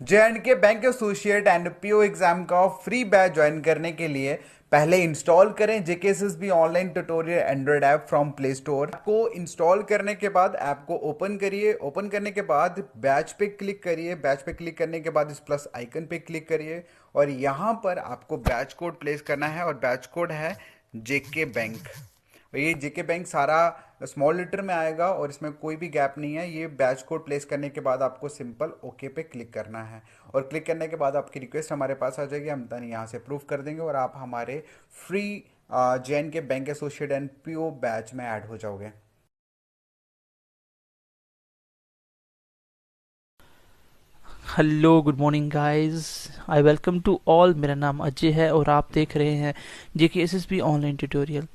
J&K bank associate and PO exam का free batch join करने के लिए पहले इंस्टॉल करें JKSSB online tutorial Android app from play store को इंस्टॉल करने के बाद ऐप को ओपन करिए। ओपन करने के बाद बैच पे क्लिक करिए। बैच पे क्लिक करने के बाद इस प्लस आइकन पे क्लिक करिए और यहाँ पर आपको बैच कोड प्लेस करना है और बैच कोड है जेके बैंक। ये जेके बैंक सारा स्मॉल लेटर में आएगा और इसमें कोई भी गैप नहीं है। ये बैच कोड प्लेस करने के बाद आपको सिंपल ओके पे क्लिक करना है और क्लिक करने के बाद आपकी रिक्वेस्ट हमारे पास आ जाएगी। हम देन यहाँ से अप्रूव कर देंगे और आप हमारे फ्री जैन के bank associate and PO batch में ऐड हो जाओगे। Hello good morning guys. I welcome to all. मेरा नाम अजय है और आप देख रहे हैं जेकेएसएसबी ऑनलाइन ट्यूटोरियल।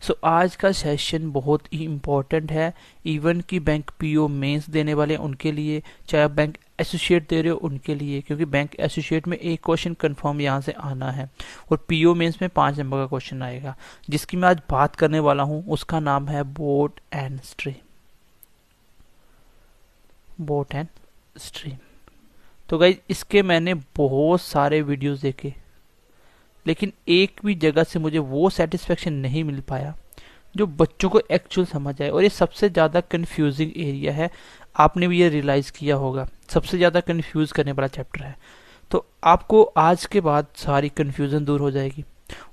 सो आज का सेशन बहुत ही इम्पोर्टेंट है। इवन कि बैंक पीओ मेंस देने वाले उनके लिए, चाहे आप बैंक एसोसिएट दे रहे हो उनके लिए, क्योंकि बैंक एसोसिएट में एक क्वेश्चन कंफर्म यहाँ से आना है और पीओ मेंस में 5 नंबर का क्वेश्चन आएगा। जिसकी मैं आज बात करने वाला हूँ उसका नाम है boat and stream. Boat and stream. तो गाइज इसके मैंने बहुत सारे वीडियोस देखे, लेकिन एक भी जगह से मुझे वो सेटिस्फेक्शन नहीं मिल पाया जो बच्चों को एक्चुअल समझ आए। और ये सबसे ज़्यादा कंफ्यूजिंग एरिया है। आपने भी ये रियलाइज़ किया होगा, सबसे ज़्यादा कंफ्यूज करने वाला चैप्टर है। तो आपको आज के बाद सारी कंफ्यूजन दूर हो जाएगी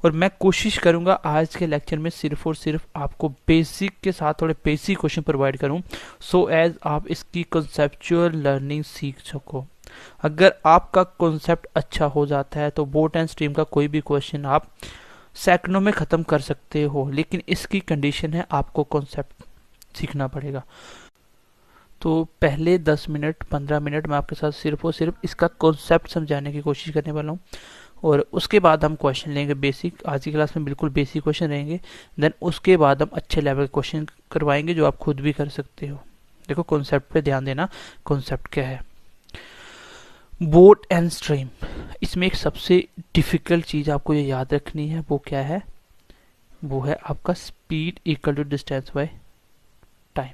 और मैं कोशिश करूंगा आज के लेक्चर में सिर्फ और सिर्फ आपको बेसिक के साथ थोड़े बेसिक क्वेश्चन प्रोवाइड करूं, सो एज आप इसकी कंसेप्चुअल लर्निंग सीख सको। अगर आपका कॉन्सेप्ट अच्छा हो जाता है तो बोट एंड स्ट्रीम का कोई भी क्वेश्चन आप सेकंडों में ख़त्म कर सकते हो, लेकिन इसकी कंडीशन है आपको कॉन्सेप्ट सीखना पड़ेगा। तो पहले 10 मिनट 15 मिनट मैं आपके साथ सिर्फ और सिर्फ इसका कॉन्सेप्ट समझाने की कोशिश करने वाला हूँ और उसके बाद हम क्वेश्चन लेंगे बेसिक। आज की क्लास में बिल्कुल बेसिक क्वेश्चन रहेंगे। देन उसके बाद हम अच्छे लेवल के क्वेश्चन करवाएंगे जो आप खुद भी कर सकते हो। देखो कॉन्सेप्ट पे ध्यान देना, कॉन्सेप्ट क्या है। बोट एंड स्ट्रीम, इसमें एक सबसे डिफिकल्ट चीज़ आपको ये याद रखनी है। वो क्या है? वो है आपका speed equal to distance by time.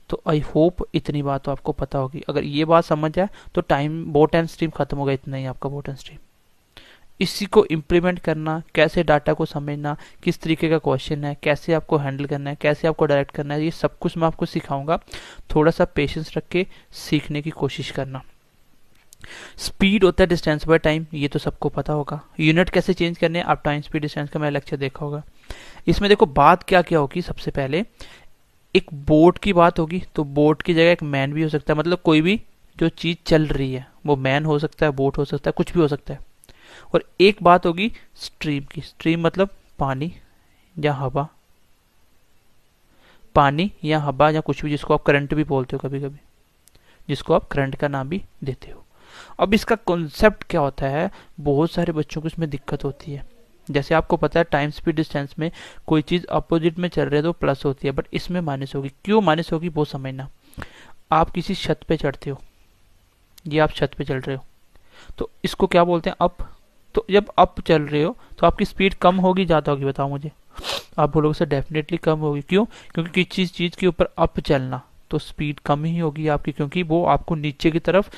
तो आई होप इतनी बात तो आपको पता होगी। अगर ये बात समझ जाए तो टाइम बोट एंड स्ट्रीम खत्म होगा। इतना ही आपका बोट एंड स्ट्रीम। इसी को इम्प्लीमेंट करना, कैसे डाटा को समझना, किस तरीके का क्वेश्चन है, कैसे आपको हैंडल करना है, कैसे आपको डायरेक्ट करना है, ये सब कुछ मैं आपको सिखाऊंगा। थोड़ा सा पेशेंस रख के सीखने की कोशिश करना। स्पीड होता है डिस्टेंस बाय टाइम, ये तो सबको पता होगा। यूनिट कैसे चेंज करने हैं, आप टाइम स्पीड डिस्टेंस का मेरा लेक्चर देखा होगा। इसमें देखो बात क्या क्या होगी। सबसे पहले एक बोट की बात होगी, तो बोट की जगह एक मैन भी हो सकता है। मतलब कोई भी जो चीज चल रही है वो मैन हो सकता है, बोट हो सकता है, कुछ भी हो सकता है। और एक बात होगी स्ट्रीम की। स्ट्रीम मतलब पानी या हवा, पानी या हवा या कुछ भी, जिसको आप करंट भी बोलते हो कभी कभी, जिसको आप करंट का नाम भी देते हो। अब इसका कॉन्सेप्ट क्या होता है, बहुत सारे बच्चों को इसमें दिक्कत होती है। जैसे आपको पता है टाइम स्पीड डिस्टेंस में कोई चीज अपोजिट में चल रही है तो प्लस होती है, बट इसमें माइनस होगी। क्यों माइनस होगी वो समझना। आप किसी छत पे चढ़ते हो, ये आप छत पे चल रहे हो, तो इसको क्या बोलते हैं? अप। तो जब अप चल रहे हो तो आपकी स्पीड कम होगी ज्यादा होगी, बताओ मुझे। आप बोलोगे सर डेफिनेटली कम होगी। क्यों? क्योंकि किसी चीज के ऊपर अप चलना तो स्पीड कम ही होगी आपकी, क्योंकि वो आपको नीचे की तरफ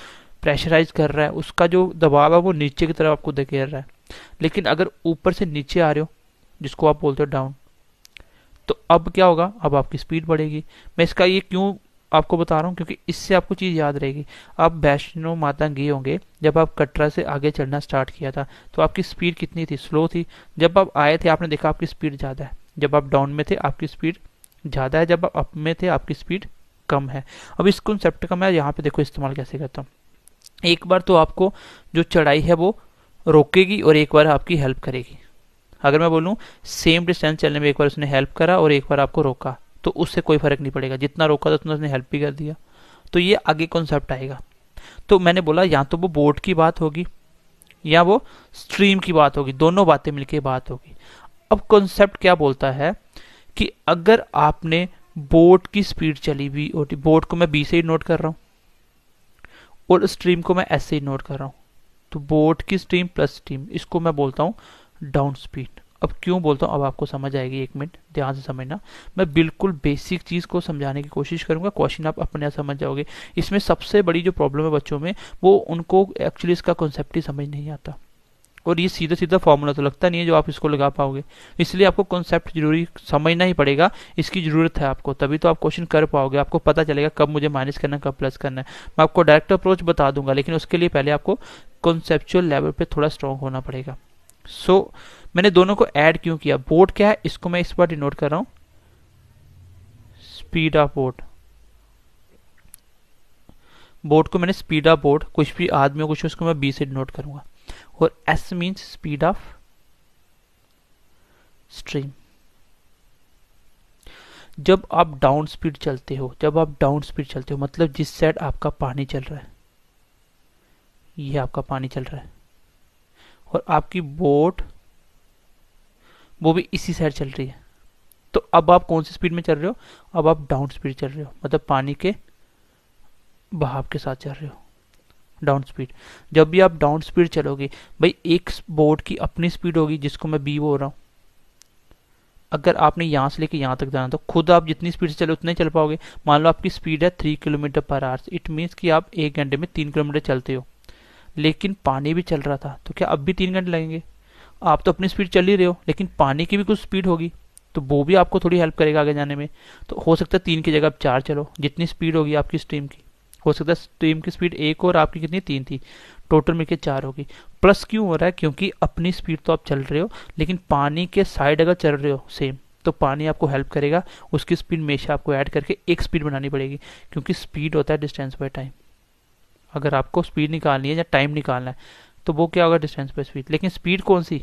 प्रेशराइज कर रहा है। उसका जो दबाव है वो नीचे की तरफ आपको धकेल रहा है। लेकिन अगर ऊपर से नीचे आ रहे हो, जिसको आप बोलते हो डाउन, तो अब क्या होगा? अब आपकी स्पीड बढ़ेगी। मैं इसका ये क्यों आपको बता रहा हूँ, क्योंकि इससे आपको चीज याद रहेगी। आप वैष्णो माता गए होंगे, जब आप कटरा से आगे चढ़ना स्टार्ट किया था तो आपकी स्पीड कितनी थी? स्लो थी। जब आप आए थे आपने देखा आपकी स्पीड ज्यादा है। जब आप डाउन में थे आपकी स्पीड ज्यादा है। जब आप अप में थे आपकी स्पीड कम है। अब इस कॉन्सेप्ट का मैं यहाँ पे देखो इस्तेमाल कैसे करता हूँ। एक बार तो आपको जो चढ़ाई है वो रोकेगी और एक बार आपकी हेल्प करेगी। अगर मैं बोलूँ सेम डिस्टेंस चलने में एक बार उसने हेल्प करा और एक बार आपको रोका, तो उससे कोई फर्क नहीं पड़ेगा। जितना रोका था उतना उसने हेल्प भी कर दिया। तो ये आगे कॉन्सेप्ट आएगा। तो मैंने बोला या तो वो बोट की बात होगी या वो स्ट्रीम की बात होगी, दोनों बातें मिलके बात होगी। अब कॉन्सेप्ट क्या बोलता है कि अगर आपने बोट की स्पीड चली हुई, बोट को मैं बी से ही नोट कर रहा हूँ और स्ट्रीम को मैं ऐसे ही नोट कर रहा हूं, तो बोट की स्ट्रीम प्लस स्ट्रीम, इसको मैं बोलता हूं डाउन स्पीड। अब क्यों बोलता हूँ अब आपको समझ आएगी, 1 मिनट ध्यान से समझना। मैं बिल्कुल बेसिक चीज को समझाने की कोशिश करूंगा, क्वेश्चन आप अपने आप समझ जाओगे। इसमें सबसे बड़ी जो प्रॉब्लम है बच्चों में, वो उनको एक्चुअली इसका कॉन्सेप्ट ही समझ नहीं आता। और ये सीधा सीधा फॉर्मूला तो लगता नहीं है जो आप इसको लगा पाओगे, इसलिए आपको कॉन्सेप्ट जरूरी समझना ही पड़ेगा, इसकी जरूरत है आपको, तभी तो आप क्वेश्चन कर पाओगे, आपको पता चलेगा कब मुझे माइनस करना है कब प्लस करना है। मैं आपको डायरेक्ट अप्रोच बता दूंगा, लेकिन उसके लिए पहले आपको कॉन्सेप्चुअल लेवल पे थोड़ा स्ट्रांग होना पड़ेगा। मैंने दोनों को ऐड क्यों किया, बोर्ड क्या है इसको मैं इस बार डिनोट कर रहा हूं, स्पीड ऑफ बोर्ड। बोर्ड को मैंने स्पीड ऑफ बोर्ड, कुछ भी आदमी हो कुछ उसको मैं बी से डिनोट करूंगा। और S means speed of stream. जब आप डाउन स्पीड चलते हो, मतलब जिस साइड आपका पानी चल रहा है, ये आपका पानी चल रहा है, और आपकी बोट वो भी इसी साइड चल रही है, तो अब आप कौन सी स्पीड में चल रहे हो, अब आप डाउन स्पीड चल रहे हो, मतलब पानी के बहाव के साथ चल रहे हो, डाउन स्पीड। जब भी आप डाउन स्पीड चलोगे भाई, एक बोट की अपनी स्पीड होगी जिसको मैं बी बोल रहा हूं। अगर आपने यहां से लेके यहां तक जाना तो खुद आप जितनी स्पीड से चलो उतना ही चल पाओगे। मान लो आपकी स्पीड है 3 kilometre per our, it means कि आप 1 घंटे में 3 किलोमीटर चलते हो, लेकिन पानी भी चल रहा था तो क्या अब भी 3 घंटे लगेंगे। आप तो अपनी स्पीड चल ही रहे हो, लेकिन पानी की भी कुछ स्पीड होगी, तो वो भी आपको थोड़ी हेल्प करेगा आगे जाने में। तो हो सकता है 3 की जगह आप 4 चलो, जितनी स्पीड होगी आपकी स्ट्रीम की। हो सकता है स्ट्रीम की स्पीड 1 और आपकी कितनी 3 थी, टोटल मिलकर 4 होगी। प्लस क्यों हो रहा है, क्योंकि अपनी स्पीड तो आप चल रहे हो, लेकिन पानी के साइड अगर चल रहे हो सेम, तो पानी आपको हेल्प करेगा, उसकी स्पीड हमेशा आपको ऐड करके एक स्पीड बनानी पड़ेगी, क्योंकि स्पीड होता है डिस्टेंस बाय टाइम। अगर आपको स्पीड निकालनी है या टाइम निकालना है तो वो क्या होगा, डिस्टेंस बाय स्पीड। लेकिन स्पीड कौन सी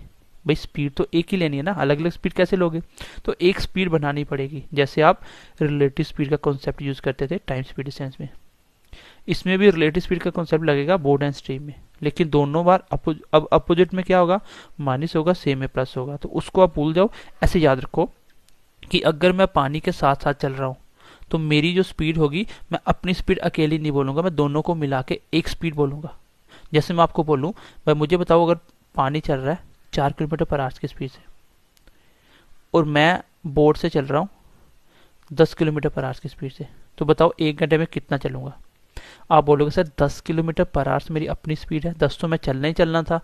भाई, स्पीड तो एक ही लेनी है ना, अलग अलग स्पीड कैसे लोगे, तो एक स्पीड बनानी पड़ेगी, जैसे आप रिलेटिव स्पीड का कॉन्सेप्ट यूज करते थे टाइम स्पीड डिस्टेंस में। इसमें भी रिलेटिव स्पीड का कॉन्सेप्ट लगेगा बोर्ड एंड स्ट्रीम में, लेकिन दोनों बार अब अपोजिट में क्या होगा, माइनस होगा, सेम में प्लस होगा, तो उसको आप भूल जाओ। ऐसे याद रखो कि अगर मैं पानी के साथ साथ चल रहा हूँ तो मेरी जो स्पीड होगी, मैं अपनी स्पीड अकेली नहीं बोलूंगा, मैं दोनों को मिला के एक स्पीड बोलूंगा। जैसे मैं आपको बोलूं, भाई मुझे बताओ अगर पानी चल रहा है 4 किलोमीटर पर आवर की स्पीड से, और मैं बोट से चल रहा हूँ 10 किलोमीटर पर आवर की स्पीड से, तो बताओ 1 घंटे में कितना चलूंगा। आप बोलोगे सर 10 किलोमीटर पर आवर मेरी अपनी स्पीड है, 10 तो मैं चलना ही चलना था,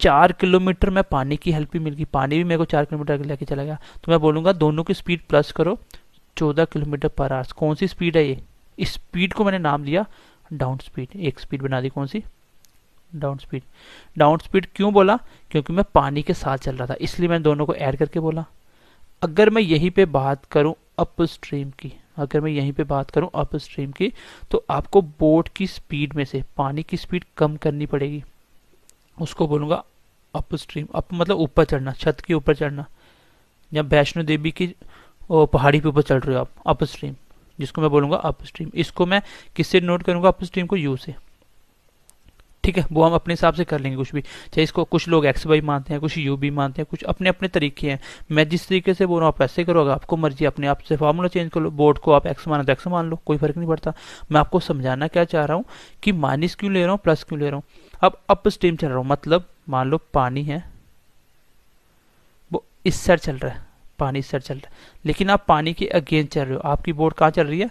4 किलोमीटर में पानी की हेल्प भी मिल गई, पानी भी मेरे को 4 किलोमीटर आगे लेके चला गया, तो मैं बोलूंगा दोनों की स्पीड प्लस करो, 14 किलोमीटर पर आवर। कौन सी स्पीड है ये, इस स्पीड को मैंने नाम दिया डाउन स्पीड, एक स्पीड बना दी, कौन सी, डाउन स्पीड। डाउन स्पीड क्यों बोला, क्योंकि मैं पानी के साथ चल रहा था, इसलिए मैंने दोनों को ऐड करके बोला। अगर मैं यहीं पे बात करूं अप स्ट्रीम की, तो आपको बोट की स्पीड में से पानी की स्पीड कम करनी पड़ेगी, उसको बोलूंगा अप स्ट्रीम। अप मतलब ऊपर चढ़ना, छत के ऊपर चढ़ना, या वैष्णो देवी की पहाड़ी पे ऊपर चढ़ रहे हो आप, अप स्ट्रीम, जिसको मैं बोलूंगा अप स्ट्रीम। इसको मैं किससे नोट करूंगा अप स्ट्रीम को, यू से, ठीक है। वो हम अपने हिसाब से कर लेंगे कुछ भी, चाहे इसको कुछ लोग एक्स वाई मानते हैं, कुछ यू भी मानते हैं, कुछ अपने अपने तरीके हैं। मैं जिस तरीके से बोल रहा हूँ आप ऐसे करो, अगर आपको मर्जी अपने आप से फार्मूला चेंज कर लो, बोर्ड को आप एक्स मानो तो एक्स मान लो, कोई फर्क नहीं पड़ता। मैं आपको समझाना क्या चाह रहा हूँ कि माइनस क्यों ले रहा हूँ, प्लस क्यों ले रहा हूँ। अब अप स्ट्रीम चल रहा हूँ, मतलब मान लो पानी है वो इस साइड चल रहा है, पानी इस साइड चल रहा है, लेकिन आप पानी के अगेंस्ट चल रहे हो। आपकी बोट कहाँ चल रही है,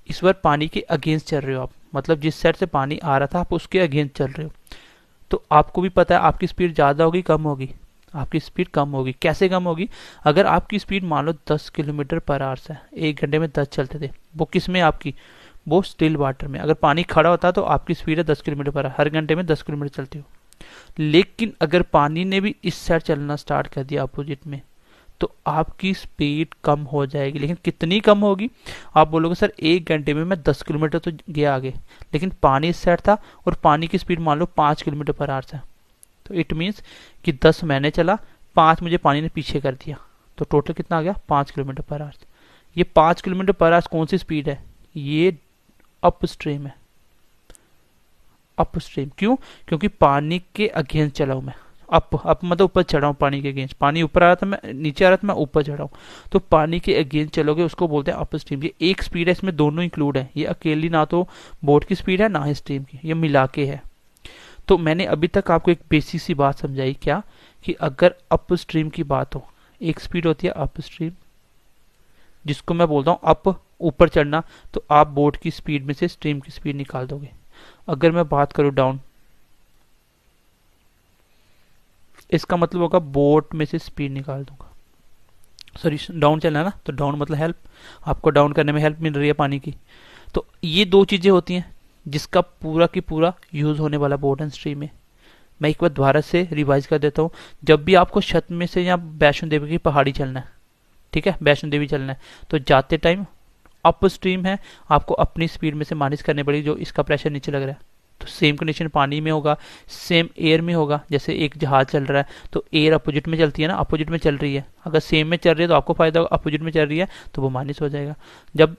इस बार पानी के अगेंस्ट चल रहे हो आप, मतलब जिस साइड से पानी आ रहा था आप उसके अगेंस्ट चल रहे हो। तो आपको भी पता है आपकी स्पीड ज्यादा होगी कम होगी, आपकी स्पीड कम होगी। कैसे कम होगी, अगर आपकी स्पीड मान लो 10 किलोमीटर पर आवर है, 1 घंटे में 10 चलते थे, वो किस में आपकी, वो स्टिल वाटर में। अगर पानी खड़ा होता तो आपकी स्पीड है 10 किलोमीटर पर आवर, हर घंटे में 10 किलोमीटर चलती हो। लेकिन अगर पानी ने भी इस साइड चलना स्टार्ट कर दिया अपोजिट में, तो आपकी स्पीड कम हो जाएगी। लेकिन कितनी कम होगी, आप बोलोगे सर 1 घंटे में मैं 10 किलोमीटर तो गया आगे, लेकिन पानी इस साइड था और पानी की स्पीड मान लो 5 किलोमीटर पर आवर है, तो इट मीन्स कि 10 मैंने चला, 5 मुझे पानी ने पीछे कर दिया, तो टोटल कितना आ गया 5 किलोमीटर पर आवर। ये 5 किलोमीटर पर आवर कौन सी स्पीड है, ये अप स्ट्रीम है। अप स्ट्रीम क्यों, क्योंकि पानी के अगेंस्ट चला हूं मैं, अप मतलब ऊपर चढ़ा हूँ पानी के अगेंस्ट। पानी ऊपर आ रहा था, मैं नीचे आ रहा था, मैं ऊपर चढ़ा हूँ, तो पानी के अगेंस्ट चलोगे उसको बोलते हैं अप स्ट्रीम। ये एक स्पीड है, इसमें दोनों इंक्लूड है, ये अकेली ना तो बोट की स्पीड है ना ही स्ट्रीम की, ये मिला के है। तो मैंने अभी तक आपको एक बेसिक सी बात समझाई क्या, कि अगर अप स्ट्रीम की बात हो, एक स्पीड होती है अप स्ट्रीम जिसको मैं बोलता हूँ अप, ऊपर चढ़ना, तो आप बोट की स्पीड में से स्ट्रीम की स्पीड निकाल दोगे। अगर मैं बात करूँ डाउन, इसका मतलब होगा बोट में से स्पीड निकाल दूंगा। सॉरी, डाउन चलना है ना, तो डाउन मतलब हेल्प, आपको डाउन करने में हेल्प मिल रही है पानी की। तो ये दो चीजें होती हैं जिसका पूरा की पूरा यूज होने वाला बोट एंड स्ट्रीम में। मैं एक बार दोबारा से रिवाइज कर देता हूँ। जब भी आपको छत में से या वैष्णो देवी की पहाड़ी चलना है, ठीक है, वैष्णो देवी चलना है, तो जाते टाइम अप स्ट्रीम है, आपको अपनी स्पीड में से माइनस करनी पड़ेगी जो इसका प्रेशर नीचे लग रहा है। तो सेम कंडीशन पानी में होगा, सेम एयर में होगा। जैसे एक जहाज चल रहा है तो एयर अपोजिट में चलती है ना, अपोजिट में चल रही है, अगर सेम में चल रही है तो आपको फायदा होगा, अपोजिट में चल रही है तो वो माइनस हो जाएगा। जब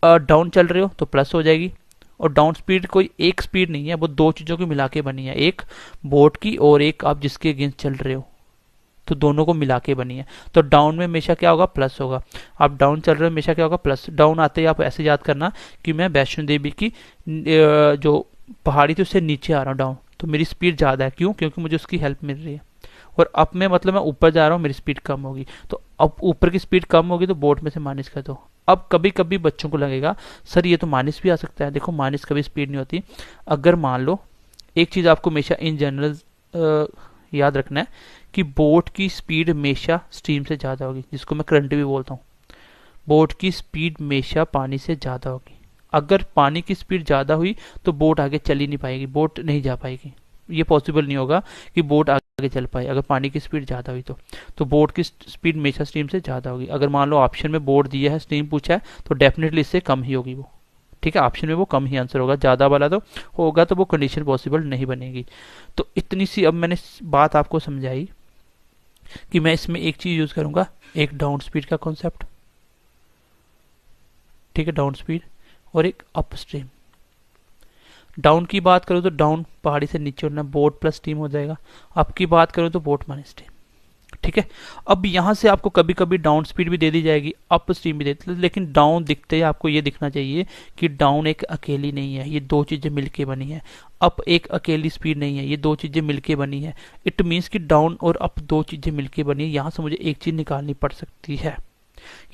डाउन चल रहे हो तो प्लस हो जाएगी। और डाउन स्पीड कोई एक स्पीड नहीं है, वो दो चीजों की मिला के बनी है, एक बोट की और एक आप जिसके अगेंस्ट चल रहे हो, तो दोनों को मिला के बनी है। तो डाउन में हमेशा क्या होगा, प्लस होगा। आप डाउन चल रहे हो हमेशा क्या होगा, प्लस। डाउन आते ही आप ऐसे याद करना कि मैं वैष्णो देवी की जो पहाड़ी थी उससे नीचे आ रहा हूँ डाउन, तो मेरी स्पीड ज्यादा है, क्यों, क्योंकि मुझे उसकी हेल्प मिल रही है। और अप में मतलब मैं ऊपर जा रहा हूँ, मेरी स्पीड कम होगी, तो अब ऊपर की स्पीड कम होगी तो बोट में से माइनस कर दो। अब कभी कभी बच्चों को लगेगा सर ये तो माइनस भी आ सकता है। देखो माइनस कभी स्पीड नहीं होती। अगर मान लो, एक चीज आपको हमेशा इन जनरल याद रखना है कि बोट की स्पीड हमेशा स्ट्रीम से ज्यादा होगी, जिसको मैं करंट भी बोलता हूँ। बोट की स्पीड हमेशा पानी से ज्यादा होगी। अगर पानी की स्पीड ज्यादा हुई तो बोट आगे चल ही नहीं पाएगी, बोट नहीं जा पाएगी। ये पॉसिबल नहीं होगा कि बोट आगे चल पाए अगर पानी की स्पीड ज्यादा हुई तो बोट की स्पीड हमेशा स्ट्रीम से ज्यादा होगी। अगर मान लो ऑप्शन में बोट दिया है, स्ट्रीम पूछा है, तो डेफिनेटली इससे कम ही होगी वो। ठीक है, ऑप्शन में वो कम ही आंसर होगा, ज्यादा वाला तो होगा, तो वो कंडीशन पॉसिबल नहीं बनेगी। तो इतनी सी अब मैंने बात आपको समझाई कि मैं इसमें एक चीज यूज करूंगा, एक डाउन स्पीड का कॉन्सेप्ट, ठीक है, डाउन स्पीड, और एक अप स्ट्रीम। डाउन की बात करूं तो डाउन पहाड़ी से नीचे उड़ना, बोट प्लस स्ट्रीम हो जाएगा। अप की बात करूं तो बोट माइनस स्ट्रीम। ठीक है, अब यहां से आपको कभी कभी डाउन स्पीड भी दे दी जाएगी, अप स्ट्रीम भी दे दी, लेकिन डाउन दिखते ही आपको ये दिखना चाहिए कि डाउन एक अकेली नहीं है, ये दो चीजें मिलके बनी है। अप एक अकेली स्पीड नहीं है, ये दो चीजें मिलके बनी है। इट मीन्स कि डाउन और अप दो चीजें मिलके बनी है। यहां से मुझे एक चीज निकालनी पड़ सकती है।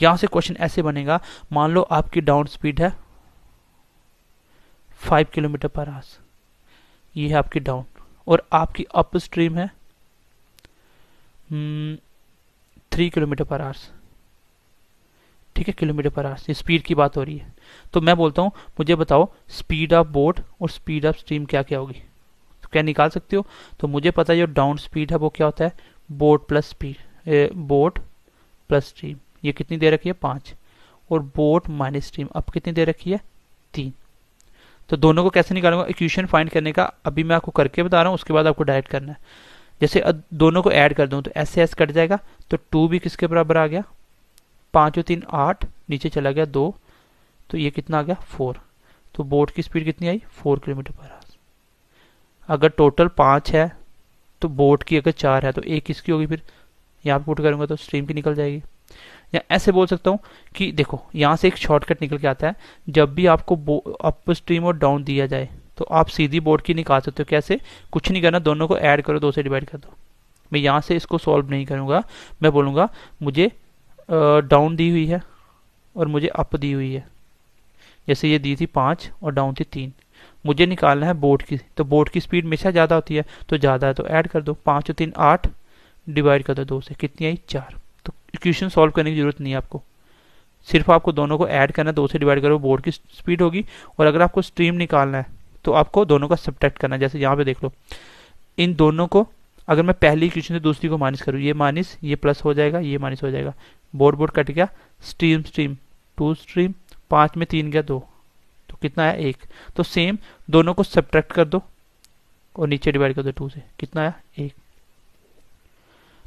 यहां से क्वेश्चन ऐसे बनेगा, मान लो आपकी डाउन स्पीड है 5 किलोमीटर पर आवर, ये है आपकी डाउन, और आपकी अप स्ट्रीम है 3 किलोमीटर पर आवर। ठीक है, किलोमीटर पर आवर, ये स्पीड की बात हो रही है। तो मैं बोलता हूं मुझे बताओ स्पीड ऑफ बोट और स्पीड ऑफ स्ट्रीम क्या क्या होगी, तो क्या निकाल सकते हो। तो मुझे पता है जो डाउन स्पीड है वो क्या होता है, boat plus speed, boat plus stream. ये कितनी दे रखी है, 5, और बोट माइनस स्ट्रीम अब कितनी दे रखी है, 3। तो दोनों को कैसे निकालूंगा, इक्वेशन फाइंड करने का अभी मैं आपको करके बता रहा हूँ, उसके बाद आपको डायरेक्ट करना है। जैसे दोनों को ऐड कर दूं तो ऐसे ऐसे कट जाएगा, तो 2 भी किसके बराबर आ गया, 5 और 3 8, नीचे चला गया 2, तो ये कितना आ गया 4। तो बोट की स्पीड कितनी आई, 4 किलोमीटर पर आवर। अगर टोटल 5 है तो बोट की अगर 4 है तो एक किसकी होगी, फिर यहाँ पे पुट करूंगा तो स्ट्रीम की निकल जाएगी। या ऐसे बोल सकता हूँ कि देखो यहाँ से एक शॉर्टकट निकल के आता है, जब भी आपको अप स्ट्रीम और डाउन दिया जाए तो आप सीधी बोर्ड की निकाल सकते हो। कैसे, कुछ नहीं करना, दोनों को ऐड करो, 2 से डिवाइड कर दो। मैं यहाँ से इसको सॉल्व नहीं करूंगा, मैं बोलूंगा मुझे डाउन दी हुई है और मुझे अप दी हुई है। जैसे ये दी थी 5 और डाउन थी 3, मुझे निकालना है बोट की, तो बोट की स्पीड हमेशा ज़्यादा होती है, तो ज़्यादा है तो ऐड कर दो, 5 और 3 8, डिवाइड कर दो 2 से, कितनी आई 4। तो इक्वेशन सॉल्व करने की जरूरत नहीं है आपको, सिर्फ आपको दोनों को ऐड करना है, 2 से डिवाइड करो, बोर्ड की स्पीड होगी। और अगर आपको स्ट्रीम निकालना है तो आपको दोनों का सब्ट्रैक्ट करना है। जैसे यहाँ पे देख लो, इन दोनों को अगर मैं पहली इक्वेशन से दूसरी को माइनस करूँ, ये माइनस ये प्लस हो जाएगा, ये माइनस हो जाएगा, बोर्ड बोर्ड कट गया, स्ट्रीम स्ट्रीम 2 स्ट्रीम, 5 में 3 गया 2, तो कितना आया 1। तो सेम दोनों को सब्ट्रैक्ट कर दो और नीचे डिवाइड कर दो 2 से, कितना आया 1।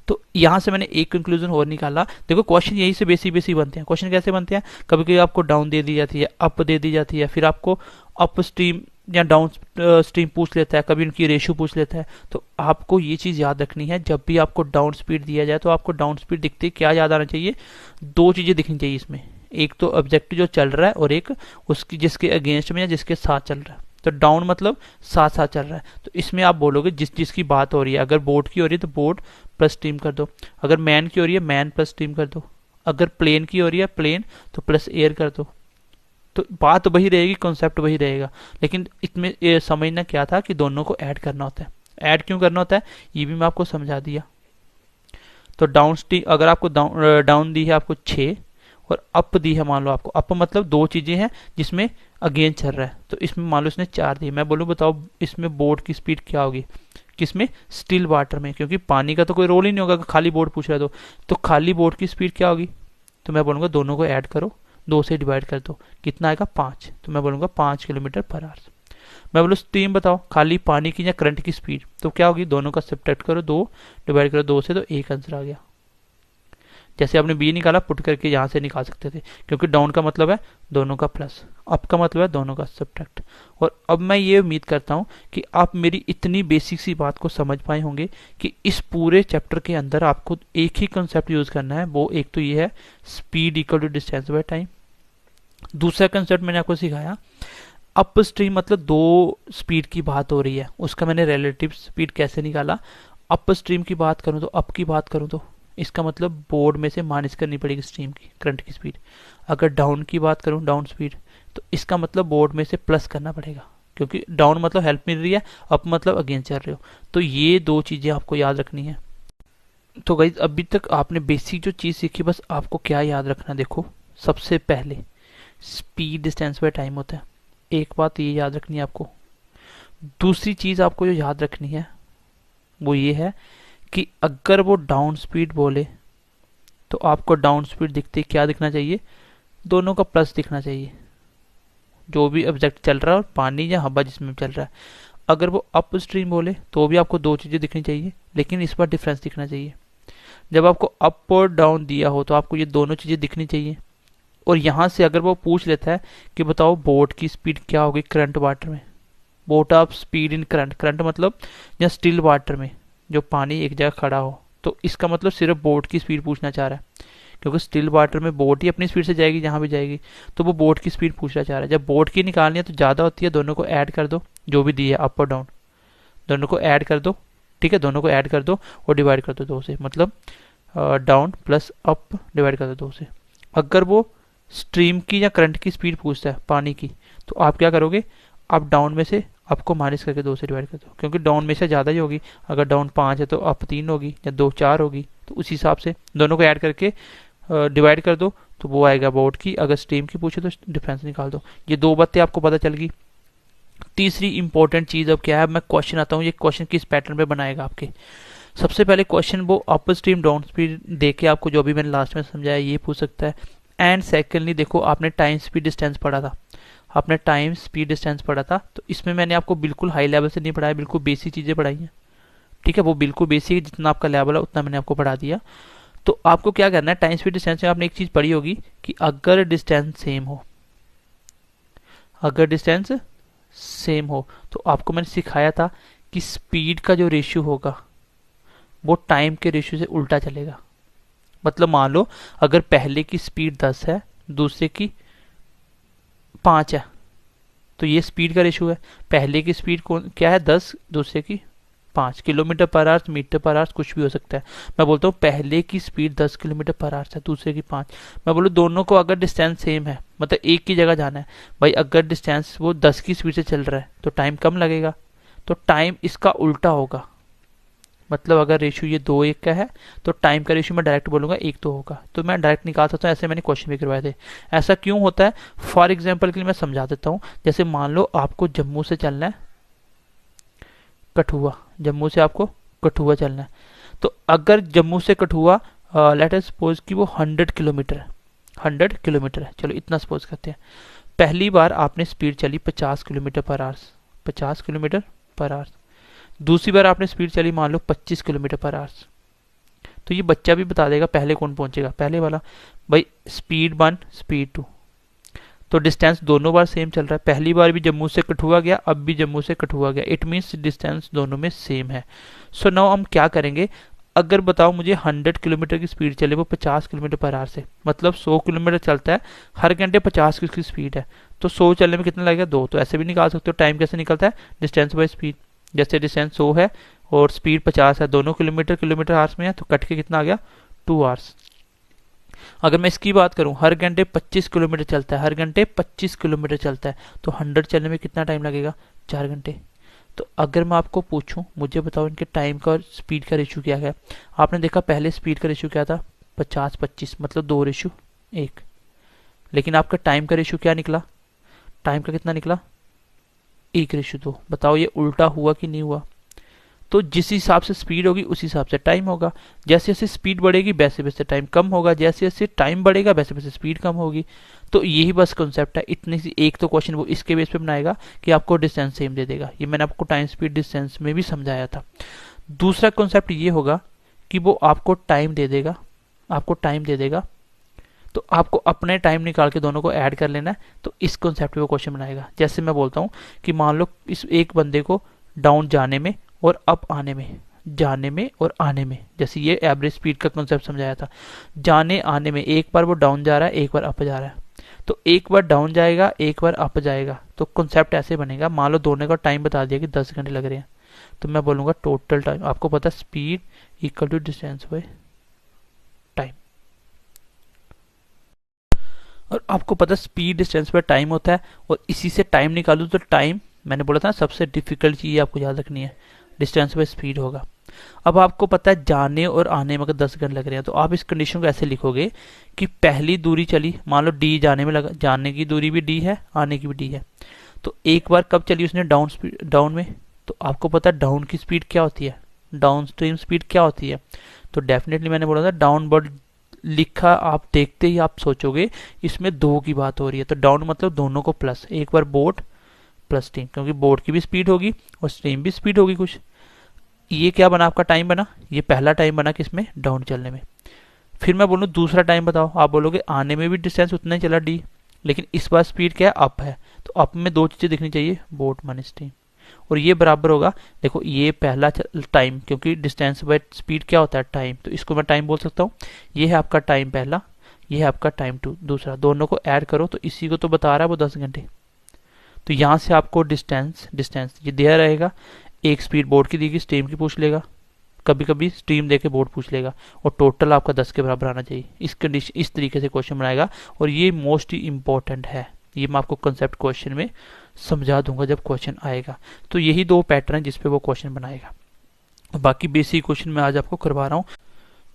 तो यहां से मैंने एक कंक्लूजन और निकाला। देखो क्वेश्चन यही से बेसिक बनते हैं। क्वेश्चन कैसे बनते हैं, कभी कभी आपको डाउन दे दी जाती है, अप दे दी जाती है, फिर आपको अप स्ट्रीम या डाउन स्ट्रीम पूछ लेता है, कभी उनकी रेशियो पूछ लेता है। तो आपको ये चीज याद रखनी है, जब भी आपको डाउन स्पीड दिया जाए तो आपको डाउन स्पीड दिखते क्या याद आना चाहिए, 2 चीजें दिखनी चाहिए इसमें, एक तो ऑब्जेक्ट जो चल रहा है और एक उसकी जिसके अगेंस्ट में या जिसके साथ चल रहा है। तो डाउन मतलब साथ साथ चल रहा है। तो इसमें आप बोलोगे जिस जिसकी बात हो रही है, अगर बोट की हो रही है तो बोट प्लस स्ट्रीम कर दो, अगर मैन की हो रही है मैन प्लस स्ट्रीम कर दो, अगर प्लेन की हो रही है प्लेन तो प्लस एयर कर दो। तो बात वही रहेगी, कॉन्सेप्ट वही रहेगा, लेकिन इसमें ये समझना क्या था कि दोनों को ऐड करना होता है। ऐड क्यों करना होता है ये भी मैं आपको समझा दिया। तो डाउन स्ट्रीम अगर आपको डाउन दी है आपको 6 और अप दी है, मान लो आपको अप मतलब दो चीजें हैं जिसमें अगेन चल रहा है, तो इसमें मान लो इसने 4 दी, मैं बोलूँ बताओ इसमें बोट की स्पीड क्या होगी, किसमें, स्टिल वाटर में, क्योंकि पानी का तो कोई रोल ही नहीं होगा, खाली बोट पूछ रहा है तो खाली बोट की स्पीड क्या होगी, तो मैं बोलूंगा दोनों को ऐड करो, 2 से डिवाइड कर दो, कितना आएगा 5, तो मैं बोलूंगा 5 किलोमीटर पर आवर। मैं बोलूँ स्ट्रीम बताओ खाली पानी की या करंट की स्पीड, तो क्या होगी, दोनों का सब्ट्रैक्ट करो, 2 डिवाइड करो 2 से, तो एक आंसर आ गया। जैसे आपने बी निकाला पुट करके यहाँ से निकाल सकते थे, क्योंकि डाउन का मतलब है दोनों का प्लस, अप का मतलब है दोनों का सब्ट्रैक्ट। और अब मैं ये उम्मीद करता हूँ कि आप मेरी इतनी बेसिक सी बात को समझ पाए होंगे कि इस पूरे चैप्टर के अंदर आपको एक ही कंसेप्ट यूज करना है, वो एक तो ये है speed equal to distance by time. दूसरा कंसेप्ट मैंने आपको सिखाया अप स्ट्रीम मतलब दो स्पीड की बात हो रही है, उसका मैंने रिलेटिव स्पीड कैसे निकाला। अप स्ट्रीम की बात करूं तो अप की बात करूं तो इसका मतलब बोर्ड में से माइनस करनी पड़ेगी स्ट्रीम की करंट की स्पीड। अगर डाउन की बात करूं डाउन स्पीड तो इसका मतलब बोर्ड में से प्लस करना पड़ेगा, क्योंकि डाउन मतलब हेल्प मिल रही है, अप मतलब अगेंस्ट चल रहे हो। तो ये दो चीजें आपको याद रखनी है। तो गाइज अभी तक आपने बेसिक जो चीज सीखी, बस आपको क्या याद रखना, देखो सबसे पहले स्पीड डिस्टेंस बाय टाइम होता है, एक बात ये याद रखनी है आपको। दूसरी चीज आपको जो याद रखनी है वो ये है कि अगर वो डाउन स्पीड बोले तो आपको डाउन स्पीड दिखते क्या दिखना चाहिए, दोनों का प्लस दिखना चाहिए, जो भी ऑब्जेक्ट चल रहा है और पानी या हवा जिसमें चल रहा है। अगर वो अप स्ट्रीम बोले तो भी आपको दो चीजें दिखनी चाहिए, लेकिन इस बार डिफरेंस दिखना चाहिए। जब आपको अप और डाउन दिया हो तो आपको ये दोनों चीजें दिखनी चाहिए। और यहां से अगर वो पूछ लेता है कि बताओ बोट की स्पीड क्या होगी करंट वाटर में, boat of speed in current, current मतलब या स्टिल वाटर में जो पानी एक जगह खड़ा हो, तो इसका मतलब सिर्फ बोट की स्पीड पूछना चाह रहा है, क्योंकि स्टिल वाटर में बोट ही अपनी स्पीड से जाएगी जहां भी जाएगी, तो वो बोट की स्पीड पूछना चाह रहा है। जब बोट की निकालनी है तो ज्यादा होती है, दोनों को ऐड कर दो, जो भी दी है अप और डाउन दोनों को ऐड कर दो, ठीक है, दोनों को ऐड कर दो और डिवाइड कर दो 2 से, मतलब डाउन प्लस अप डिवाइड कर दो 2 से। अगर वो स्ट्रीम की या करंट की स्पीड पूछता है पानी की, तो आप क्या करोगे, आप डाउन में से अप को माइनस करके 2 से डिवाइड कर दो, क्योंकि डाउन में से ज़्यादा ही होगी, अगर डाउन 5 है तो अप 3 होगी, या 2 4 होगी, तो उस हिसाब से दोनों को ऐड करके डिवाइड कर दो, तो वो आएगा बोट की। अगर स्ट्रीम की पूछे तो डिफरेंस निकाल दो। ये दो बातें आपको पता चल गई। तीसरी इंपॉर्टेंट चीज अब क्या है, मैं क्वेश्चन आता हूँ, ये क्वेश्चन किस पैटर्न पे बनाएगा आपके। सबसे पहले क्वेश्चन वो अप स्ट्रीम डाउन स्पीड देके आपको जो भी मैंने लास्ट में समझाया ये पूछ सकता है। एंड सेकेंडली देखो आपने टाइम स्पीड डिस्टेंस पढ़ा था, आपने टाइम स्पीड डिस्टेंस पढ़ा था, तो इसमें मैंने आपको बिल्कुल हाई लेवल से नहीं पढ़ाया, बिल्कुल बेसिक चीजें पढ़ाई हैं, ठीक है, वो बिल्कुल बेसिक, जितना आपका लेवल है उतना मैंने आपको पढ़ा दिया। तो आपको क्या करना है, टाइम स्पीड डिस्टेंस में आपने एक चीज पढ़ी होगी कि अगर डिस्टेंस सेम हो, अगर डिस्टेंस सेम हो तो आपको मैंने सिखाया था कि स्पीड का जो रेशियो होगा वो टाइम के रेशियो से उल्टा चलेगा। मतलब मान लो अगर पहले की स्पीड 10 है दूसरे की 5 है, तो ये स्पीड का रेशियो है। पहले की स्पीड क्या है 10, दूसरे की 5, kilometre per hour meter per hour कुछ भी हो सकता है। मैं बोलता हूँ पहले की स्पीड 10 किलोमीटर पर आवर है, दूसरे की 5। मैं बोलूँ दोनों को अगर डिस्टेंस सेम है, मतलब एक की जगह जाना है भाई, अगर डिस्टेंस वो 10 की स्पीड से चल रहा है तो टाइम कम लगेगा, तो टाइम इसका उल्टा होगा। मतलब अगर रेशियो ये 2:1 का है तो टाइम का रेशियो मैं डायरेक्ट बोलूंगा 1 तो होगा, तो मैं डायरेक्ट निकाल सकता हूँ। ऐसे मैंने क्वेश्चन भी करवाए थे। ऐसा क्यों होता है, फॉर एग्जाम्पल के लिए मैं समझा देता हूँ। जैसे मान लो आपको जम्मू से चलना है कठुआ, जम्मू से आपको कठुआ चलना है, तो अगर जम्मू से कठुआ लेट अस सपोज कि वो 100 किलोमीटर है, 100 किलोमीटर है, चलो इतना सपोज करते हैं। पहली बार आपने स्पीड चली 50 kilometre per our, 50 kilometre per our. दूसरी बार आपने स्पीड चली मान लो 25 किलोमीटर पर आवर, तो ये बच्चा भी बता देगा पहले कौन पहुंचेगा, पहले वाला। भाई स्पीड 1 स्पीड 2, तो डिस्टेंस दोनों बार सेम चल रहा है। पहली बार भी जम्मू से कठुआ गया, अब भी जम्मू से कठुआ गया, इट मीन्स डिस्टेंस दोनों में सेम है। सो नाउ हम क्या करेंगे, अगर बताओ मुझे 100 किलोमीटर की स्पीड चले वो 50 किलोमीटर पर आवर से, मतलब 100 किलोमीटर चलता है हर घंटे 50 की उसकी स्पीड है, तो 100 चलने में कितना लगेगा 2। तो ऐसे भी निकाल सकते हो। टाइम कैसे निकलता है, डिस्टेंस बाय स्पीड। जैसे डिस्टेंस 100 है और स्पीड 50 है, दोनों किलोमीटर किलोमीटर आवर्स में है, तो कट के कितना आ गया 2 आवर्स। अगर मैं इसकी बात करूं, हर घंटे 25 किलोमीटर चलता है, हर घंटे 25 किलोमीटर चलता है, तो 100 चलने में कितना टाइम लगेगा 4 घंटे। तो अगर मैं आपको पूछूं, मुझे बताओ इनके टाइम का और स्पीड का रेशियो क्या है। आपने देखा पहले स्पीड का रेशियो क्या था 50-25, मतलब 2:1। लेकिन आपका टाइम का रेशियो क्या निकला, टाइम का कितना निकला 1:2। बताओ ये उल्टा हुआ कि नहीं हुआ। तो जिस हिसाब से स्पीड होगी उस हिसाब से टाइम होगा। जैसे जैसे स्पीड बढ़ेगी वैसे वैसे टाइम कम होगा, जैसे जैसे टाइम बढ़ेगा वैसे वैसे स्पीड कम होगी। तो यही बस कॉन्सेप्ट है। इतनी सी एक तो क्वेश्चन वो इसके बेस पे बनाएगा कि आपको डिस्टेंस सेम दे देगा। ये मैंने आपको टाइम स्पीड डिस्टेंस में भी समझाया था। दूसरा कॉन्सेप्ट ये होगा कि वो आपको टाइम दे देगा, आपको टाइम दे देगा, तो आपको अपने टाइम निकाल के दोनों को ऐड कर लेना है। तो इस कॉन्सेप्ट पे वो क्वेश्चन बनाएगा। जैसे मैं बोलता हूँ कि मान लो इस एक बंदे को डाउन जाने में और अप आने में, जाने में और आने में, जैसे ये एवरेज स्पीड का कॉन्सेप्ट समझाया था, जाने आने में एक बार वो डाउन जा रहा है, एक बार अप जा रहा है, तो एक बार डाउन जाएगा एक बार अप जाएगा। तो कॉन्सेप्ट ऐसे बनेगा, मान लो दोनों का टाइम बता दिया कि 10 घंटे लग रहे हैं, तो मैं बोलूंगा टोटल टाइम, आपको पता है speed equal to distance by time. और आपको पता है स्पीड डिस्टेंस बाय टाइम होता है, और इसी से टाइम निकालू तो टाइम, मैंने बोला था सबसे डिफिकल्ट चीज आपको याद रखनी है, डिस्टेंस बाय स्पीड होगा। अब आपको पता है जाने और आने में अगर 10 घंटे लग रहे हैं, तो आप इस कंडीशन को ऐसे लिखोगे कि पहली दूरी चली, मान लो डी जाने में लगा, जाने की दूरी भी डी है, आने की भी डी है, तो एक बार कब चली उसने डाउन स्पीड, डाउन में, तो आपको पता है डाउन की स्पीड क्या होती है, डाउन स्ट्रीम स्पीड क्या होती है। तो डेफिनेटली मैंने बोला था डाउनवर्ड लिखा, आप देखते ही आप सोचोगे इसमें दो की बात हो रही है। तो डाउन मतलब दोनों को प्लस, एक बार बोट प्लस स्ट्रीम, क्योंकि बोट की भी स्पीड होगी और स्ट्रीम भी स्पीड होगी कुछ। ये क्या बना आपका टाइम बना, ये पहला टाइम बना किसमें, डाउन चलने में। फिर मैं बोलूँ दूसरा टाइम बताओ, आप बोलोगे आने में भी डिस्टेंस उतना ही चला डी, लेकिन इस बार स्पीड क्या है अप है, तो अप में दो चीजें दिखनी चाहिए, बोट माइनस स्ट्रीम, और ये बराबर होगा, देखो ये पहला टाइम, क्योंकि डिस्टेंस बाय स्पीड क्या होता है टाइम, तो इसको मैं टाइम बोल सकता हूँ। ये है आपका टाइम पहला, ये है आपका टाइम दूसरा, दोनों को ऐड करो तो इसी को तो बता रहा है वो 10 घंटे। तो यहाँ से आपको डिस्टेंस डिस्टेंस ये दिया रहेगा, एक स्पीड बोर्ड की देगी, स्ट्रीम की पूछ लेगा, कभी कभी स्ट्रीम देके बोर्ड पूछ लेगा, और टोटल आपका 10 के बराबर आना चाहिए। इस कंडीशन, इस तरीके से क्वेश्चन बनाएगा, और ये मोस्ट ही इंपॉर्टेंट है। ये मैं आपको कंसेप्ट क्वेश्चन में समझा दूंगा जब क्वेश्चन आएगा। तो यही दो पैटर्न जिसपे वो क्वेश्चन बनाएगा, बाकी बेसिक क्वेश्चन मैं आज आपको करवा रहा हूँ।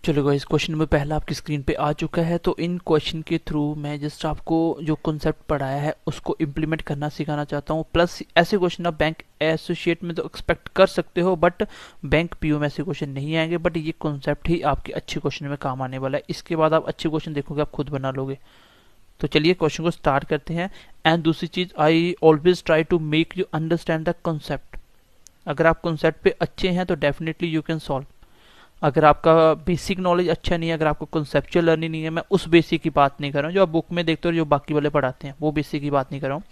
चलो गाइस, क्वेश्चन नंबर पहला आपकी स्क्रीन पे आ चुका है। तो इन क्वेश्चन के थ्रू मैं जस्ट आपको जो कॉन्सेप्ट पढ़ाया है उसको इम्प्लीमेंट करना सिखाना चाहता हूँ। प्लस ऐसे क्वेश्चन आप बैंक एसोसिएट में तो एक्सपेक्ट कर सकते हो, बट बैंक पीओ में ऐसे क्वेश्चन नहीं आएंगे, बट ये कॉन्सेप्ट ही आपके अच्छे क्वेश्चन में काम आने वाला है। इसके बाद आप अच्छे क्वेश्चन देखोगे, आप खुद बना लोगे। तो चलिए क्वेश्चन को स्टार्ट करते हैं। एंड दूसरी चीज, I always try to make you understand the concept. अगर आप कॉन्सेप्ट पे अच्छे हैं तो डेफिनेटली यू कैन सॉल्व। अगर आपका बेसिक नॉलेज अच्छा नहीं है, अगर आपको कॉन्सेप्चुअल लर्निंग नहीं है, मैं उस बेसिक की बात नहीं कर रहा हूँ जो आप बुक में देखते हो, जो बाकी वाले पढ़ाते हैं, वो बेसिक की बात नहीं कर रहा हूँ।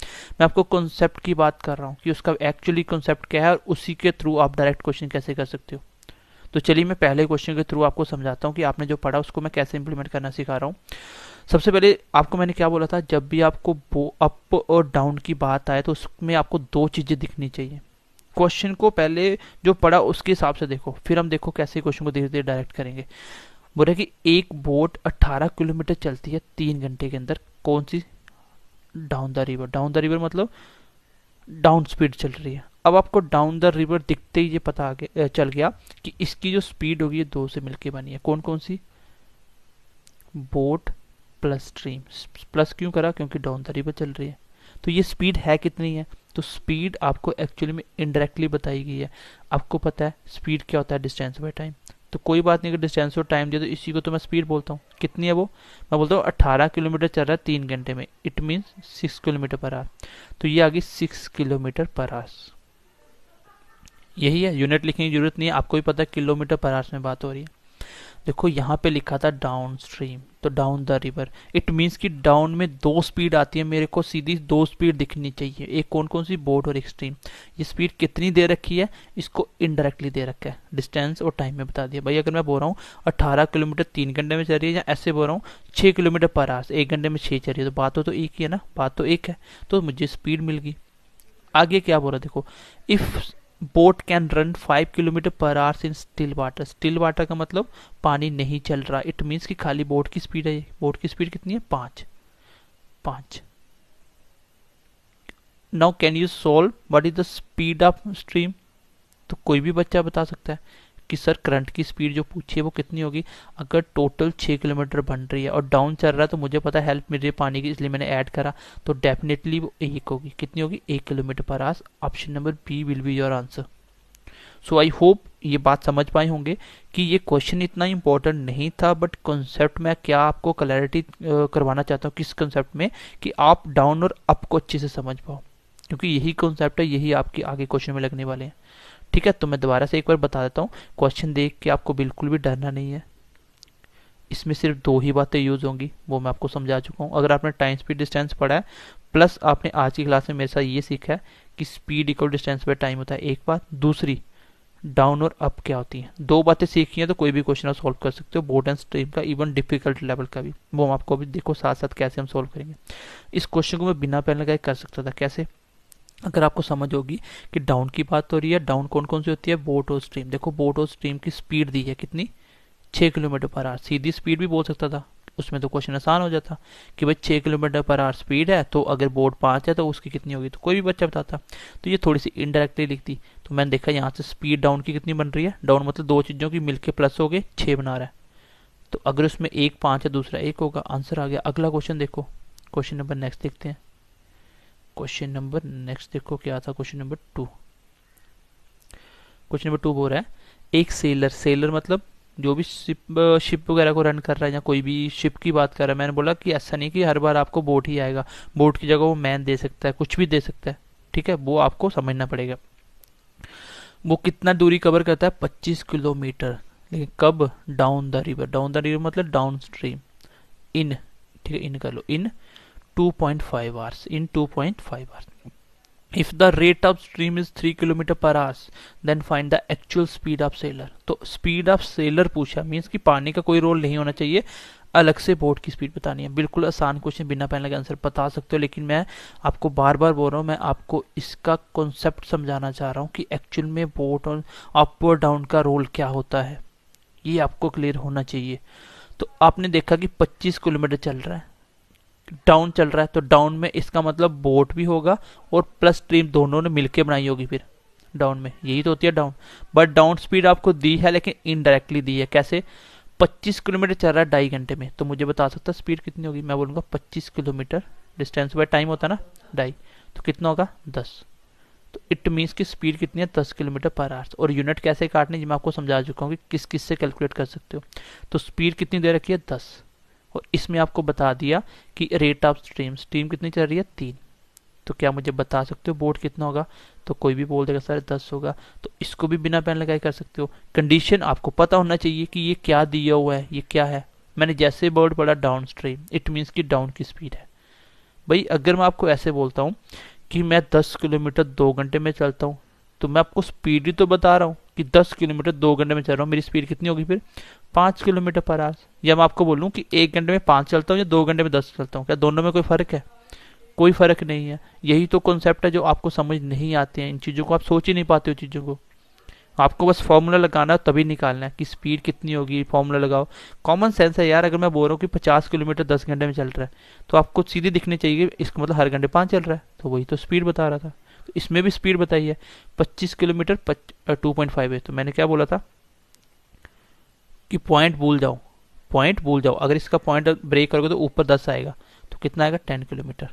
मैं आपको कॉन्सेप्ट की बात कर रहा हूँ कि उसका एक्चुअली कॉन्सेप्ट क्या है और उसी के थ्रू आप डायरेक्ट क्वेश्चन कैसे कर सकते हो। तो चलिए मैं पहले क्वेश्चन के थ्रू आपको समझाता हूँ कि आपने जो पढ़ा उसको मैं कैसे इंप्लीमेंट करना सिखा रहा हूँ। सबसे पहले आपको मैंने क्या बोला था, जब भी आपको अप और डाउन की बात आए तो उसमें आपको दो चीजें दिखनी चाहिए। क्वेश्चन को पहले जो पढ़ा उसके हिसाब से देखो, फिर हम देखो कैसे क्वेश्चन को धीरे धीरे डायरेक्ट करेंगे। बोला कि एक बोट 18 किलोमीटर चलती है 3 घंटे के अंदर, कौन सी, down the river. Down the river मतलब डाउन स्पीड चल रही है। अब आपको डाउन द रिवर दिखते ही ये पता आगे चल गया कि इसकी जो स्पीड होगी ये दो से मिलके बनी है। कौन कौन सी, बोट प्लस स्ट्रीम। प्लस क्यों करा, क्योंकि डाउन द रिवर चल रही है। तो ये स्पीड है कितनी है, तो स्पीड आपको एक्चुअली में इनडायरेक्टली बताई गई है। आपको पता है स्पीड क्या होता है, डिस्टेंस बाय टाइम। तो कोई बात नहीं, अगर डिस्टेंस और टाइम दे तो इसी को तो मैं स्पीड बोलता हूँ। कितनी है वो, मैं बोलता हूँ 18 किलोमीटर चल रहा है 3 घंटे में, it means 6 kilometre per our. तो ये आ गई 6 किलोमीटर पर आवर। यही है, यूनिट लिखने की जरूरत नहीं है, आपको भी पता है किलोमीटर पर आवर में बात हो रही है। देखो यहाँ पे लिखा था डाउन स्ट्रीम, तो down the river, it means कि डाउन में दो स्पीड आती है, मेरे को सीधी दो स्पीड दिखनी चाहिए, एक कौन कौन सी, बोट और एक स्ट्रीम। ये स्पीड कितनी दे रखी है, इसको इनडायरेक्टली दे रखा है, डिस्टेंस और टाइम में बता दिया। भाई अगर मैं बोल रहा हूँ 18 किलोमीटर 3 घंटे में चल रही है, या ऐसे बोल रहा हूँ 6 किलोमीटर पर आवर 1 घंटे में 6 चल रही है, तो बात तो एक ही है ना, बात तो एक है, तो मुझे स्पीड मिल गई। आगे क्या बोल रहा देखो, if boat can run 5 kilometre per our in still water, still water का मतलब पानी नहीं चल रहा, इट मीन्स कि खाली बोट की स्पीड है, ये बोट की स्पीड कितनी है, 5। Now can you solve what is the speed of stream, तो कोई भी बच्चा बता सकता है कि सर करंट की स्पीड जो पूछी है वो कितनी होगी। अगर टोटल 6 किलोमीटर बन रही है और डाउन चल रहा है, तो मुझे पता है हेल्प मिल रही है पानी की, इसलिए मैंने ऐड करा, तो डेफिनेटली वो 1 होगी, कितनी होगी, 1 kilometre per hour. Option number B will be your answer. So I hope ये बात समझ पाए होंगे कि ये क्वेश्चन इतना इंपॉर्टेंट नहीं था, बट कॉन्सेप्ट में क्या आपको क्लैरिटी करवाना चाहता हूँ, किस कॉन्सेप्ट में, कि आप डाउन और अप को अच्छे से समझ पाओ, क्योंकि यही कॉन्सेप्ट है, यही आपके आगे क्वेश्चन में लगने वाले हैं। ठीक है, तो मैं दोबारा से एक बार बता देता हूँ, क्वेश्चन देख के आपको बिल्कुल भी डरना नहीं है, इसमें सिर्फ दो ही बातें यूज होंगी, वो मैं आपको समझा चुका हूँ। अगर आपने टाइम स्पीड डिस्टेंस पढ़ा है, प्लस आपने आज की क्लास में मेरे साथ ये सीखा है कि speed equal distance by time होता है, एक बात, दूसरी डाउन और अप क्या होती हैं, दो बातें सीखी हैं, तो कोई भी क्वेश्चन आप सॉल्व कर सकते हो, बोट एंड स्ट्रीम का, इवन डिफिकल्ट लेवल का भी, वो हम आपको अभी देखो साथ साथ कैसे हम सॉल्व करेंगे। इस क्वेश्चन को मैं बिना पेन लगाए कर सकता था, कैसे, अगर आपको समझ होगी कि डाउन की बात हो रही है, डाउन कौन कौन सी होती है, बोट और स्ट्रीम। देखो बोट और स्ट्रीम की स्पीड दी है कितनी, 6 kilometre per our, Sidhi speed भी बोल सकता था, उसमें तो क्वेश्चन आसान हो जाता कि भाई 6 किलोमीटर पर आवर स्पीड है, तो अगर बोट 5 है तो उसकी कितनी होगी, तो कोई भी बच्चा बताता। तो ये थोड़ी सी इनडायरेक्टली लिखती, तो मैंने देखा यहाँ से स्पीड डाउन की कितनी बन रही है, डाउन मतलब दो चीजों की मिलके प्लस हो गए 6 बना रहा है, तो अगर उसमें एक 5 है दूसरा 1 होगा, आंसर आ गया। अगला क्वेश्चन देखो, क्वेश्चन नंबर नेक्स्ट देखते हैं, क्वेश्चन नंबर नेक्स्ट देखो क्या था, क्वेश्चन नंबर 2। क्वेश्चन नंबर 2 बोल रहा है, एक सेलर, सेलर मतलब जो भी शिप वगैरह को रन कर रहा है, या कोई भी शिप की बात कर रहा है, मैंने बोला कि ऐसा नहीं कि हर बार आपको बोट ही आएगा, बोट की जगह वो मैन दे सकता है, कुछ भी दे सकता है, ठीक है, वो आपको समझना पड़ेगा। वो कितना दूरी कवर करता है, 25 किलोमीटर, लेकिन कब, down the river, down the river मतलब डाउन स्ट्रीम, इन, ठीक है, इन कर लो, इन 2.5 hours, in 2.5 hours. If the rate of stream is 3 kilometre पर hours, then find the actual speed of sailor। तो स्पीड ऑफ सेलर पूछा, मीन्स कि पानी का कोई रोल नहीं होना चाहिए, अलग से बोट की स्पीड बतानी है। बिल्कुल आसान क्वेश्चन, बिना पेन लगे आंसर बता सकते हो, लेकिन मैं आपको बार बार बोल रहा हूँ, मैं आपको इसका कॉन्सेप्ट समझाना चाह रहा हूँ कि एक्चुअल में बोट और अप और डाउन का रोल क्या होता है, ये आपको क्लियर होना चाहिए। तो आपने देखा कि 25 किलोमीटर चल रहा है, डाउन चल रहा है, तो डाउन में इसका मतलब बोट भी होगा और प्लस स्ट्रीम दोनों ने मिलके बनाई होगी फिर डाउन में, यही तो होती है डाउन। बट डाउन स्पीड आपको दी है, लेकिन इनडायरेक्टली दी है, कैसे, 25 किलोमीटर चल रहा है 2.5 घंटे में, तो मुझे बता सकता स्पीड कितनी होगी, मैं बोलूंगा 25 किलोमीटर, डिस्टेंस बाय टाइम होता है ना 2.5, तो कितना होगा 10, तो इट मीन्स की स्पीड कितनी है, 10 किलोमीटर पर आवर। और यूनिट कैसे काटने, मैं आपको समझा चुका हूँ कि किस किस से कैलकुलेट कर सकते हो। तो स्पीड कितनी दे रखी है, 10, और इसमें आपको बता दिया कि रेट ऑफ स्ट्रीम, स्ट्रीम कितनी चल रही है, 3, तो क्या मुझे बता सकते हो बोट कितना होगा, तो कोई भी बोल देगा सर 10 होगा, तो इसको भी बिना पेन लगाए कर सकते हो। कंडीशन आपको पता होना चाहिए कि ये क्या दिया हुआ है, ये क्या है। मैंने जैसे वर्ड पढ़ा डाउन स्ट्रीम, इट मीन्स कि डाउन की स्पीड है। भाई अगर मैं आपको ऐसे बोलता हूँ कि मैं 10 किलोमीटर 2 घंटे में चलता हूँ, तो मैं आपको स्पीड ही तो बता रहा हूँ कि 10 किलोमीटर 2 घंटे में चल रहा हूँ, मेरी स्पीड कितनी होगी फिर, 5 किलोमीटर पर आवर। या मैं आपको बोलूँ कि 1 घंटे में 5 चलता हूँ या 2 घंटे में 10 चलता हूँ, क्या दोनों में कोई फर्क है, कोई फर्क नहीं है। यही तो कॉन्सेप्ट है जो आपको समझ नहीं आते हैं, इन चीज़ों को आप सोच ही नहीं पाते हो चीज़ों को, आपको बस फॉर्मूला लगाना है, तभी निकालना है कि स्पीड कितनी होगी, फॉर्मूला लगाओ, कॉमन सेंस है यार। अगर मैं बोल रहा हूँ कि 50 किलोमीटर 10 घंटे में चल रहा है, तो आपको सीधी दिखनी चाहिए, इसका मतलब हर घंटे 5 चल रहा है, तो वही तो स्पीड बता रहा था। तो इसमें भी स्पीड बताई है 25 किलोमीटर 2.5 है, तो मैंने क्या बोला था कि पॉइंट भूल जाओ, पॉइंट भूल जाओ, अगर इसका पॉइंट ब्रेक करोगे तो ऊपर 10 आएगा, तो कितना आएगा 10 किलोमीटर,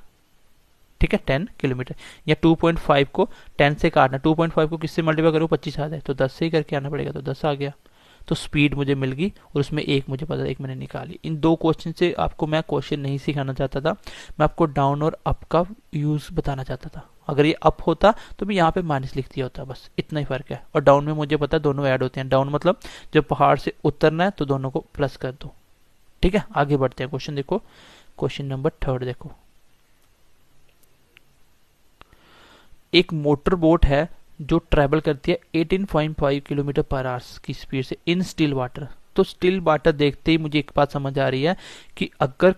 ठीक है 10 किलोमीटर। या 2.5 को 10 से काटना, 2.5 को किससे मल्टीप्लाई करो 25 आ जाए, तो 10 से ही करके आना पड़ेगा, तो 10 आ गया। तो स्पीड मुझे मिल गई, और उसमें एक मुझे पता, एक मैंने निकाली। इन दो क्वेश्चन से आपको मैं क्वेश्चन नहीं सिखाना चाहता था, मैं आपको डाउन और अप का यूज बताना चाहता था। अगर ये अप होता तो मैं यहाँ पे माइनस लिख दिया होता, बस इतना ही फर्क है। और डाउन में मुझे पता है दोनों ऐड होते हैं, डाउन मतलब जब पहाड़ से उतरना है तो दोनों को प्लस कर दो। ठीक है, आगे बढ़ते हैं। क्वेश्चन देखो, क्वेश्चन नंबर 3 देखो। एक मोटर बोट है जो ट्रेवल करती है 18.5 किलोमीटर पर आवर्स की स्पीड से इन स्टिल वाटर। तो स्टिल वाटर देखते ही मुझे एक बात समझ आ रही है कि अगर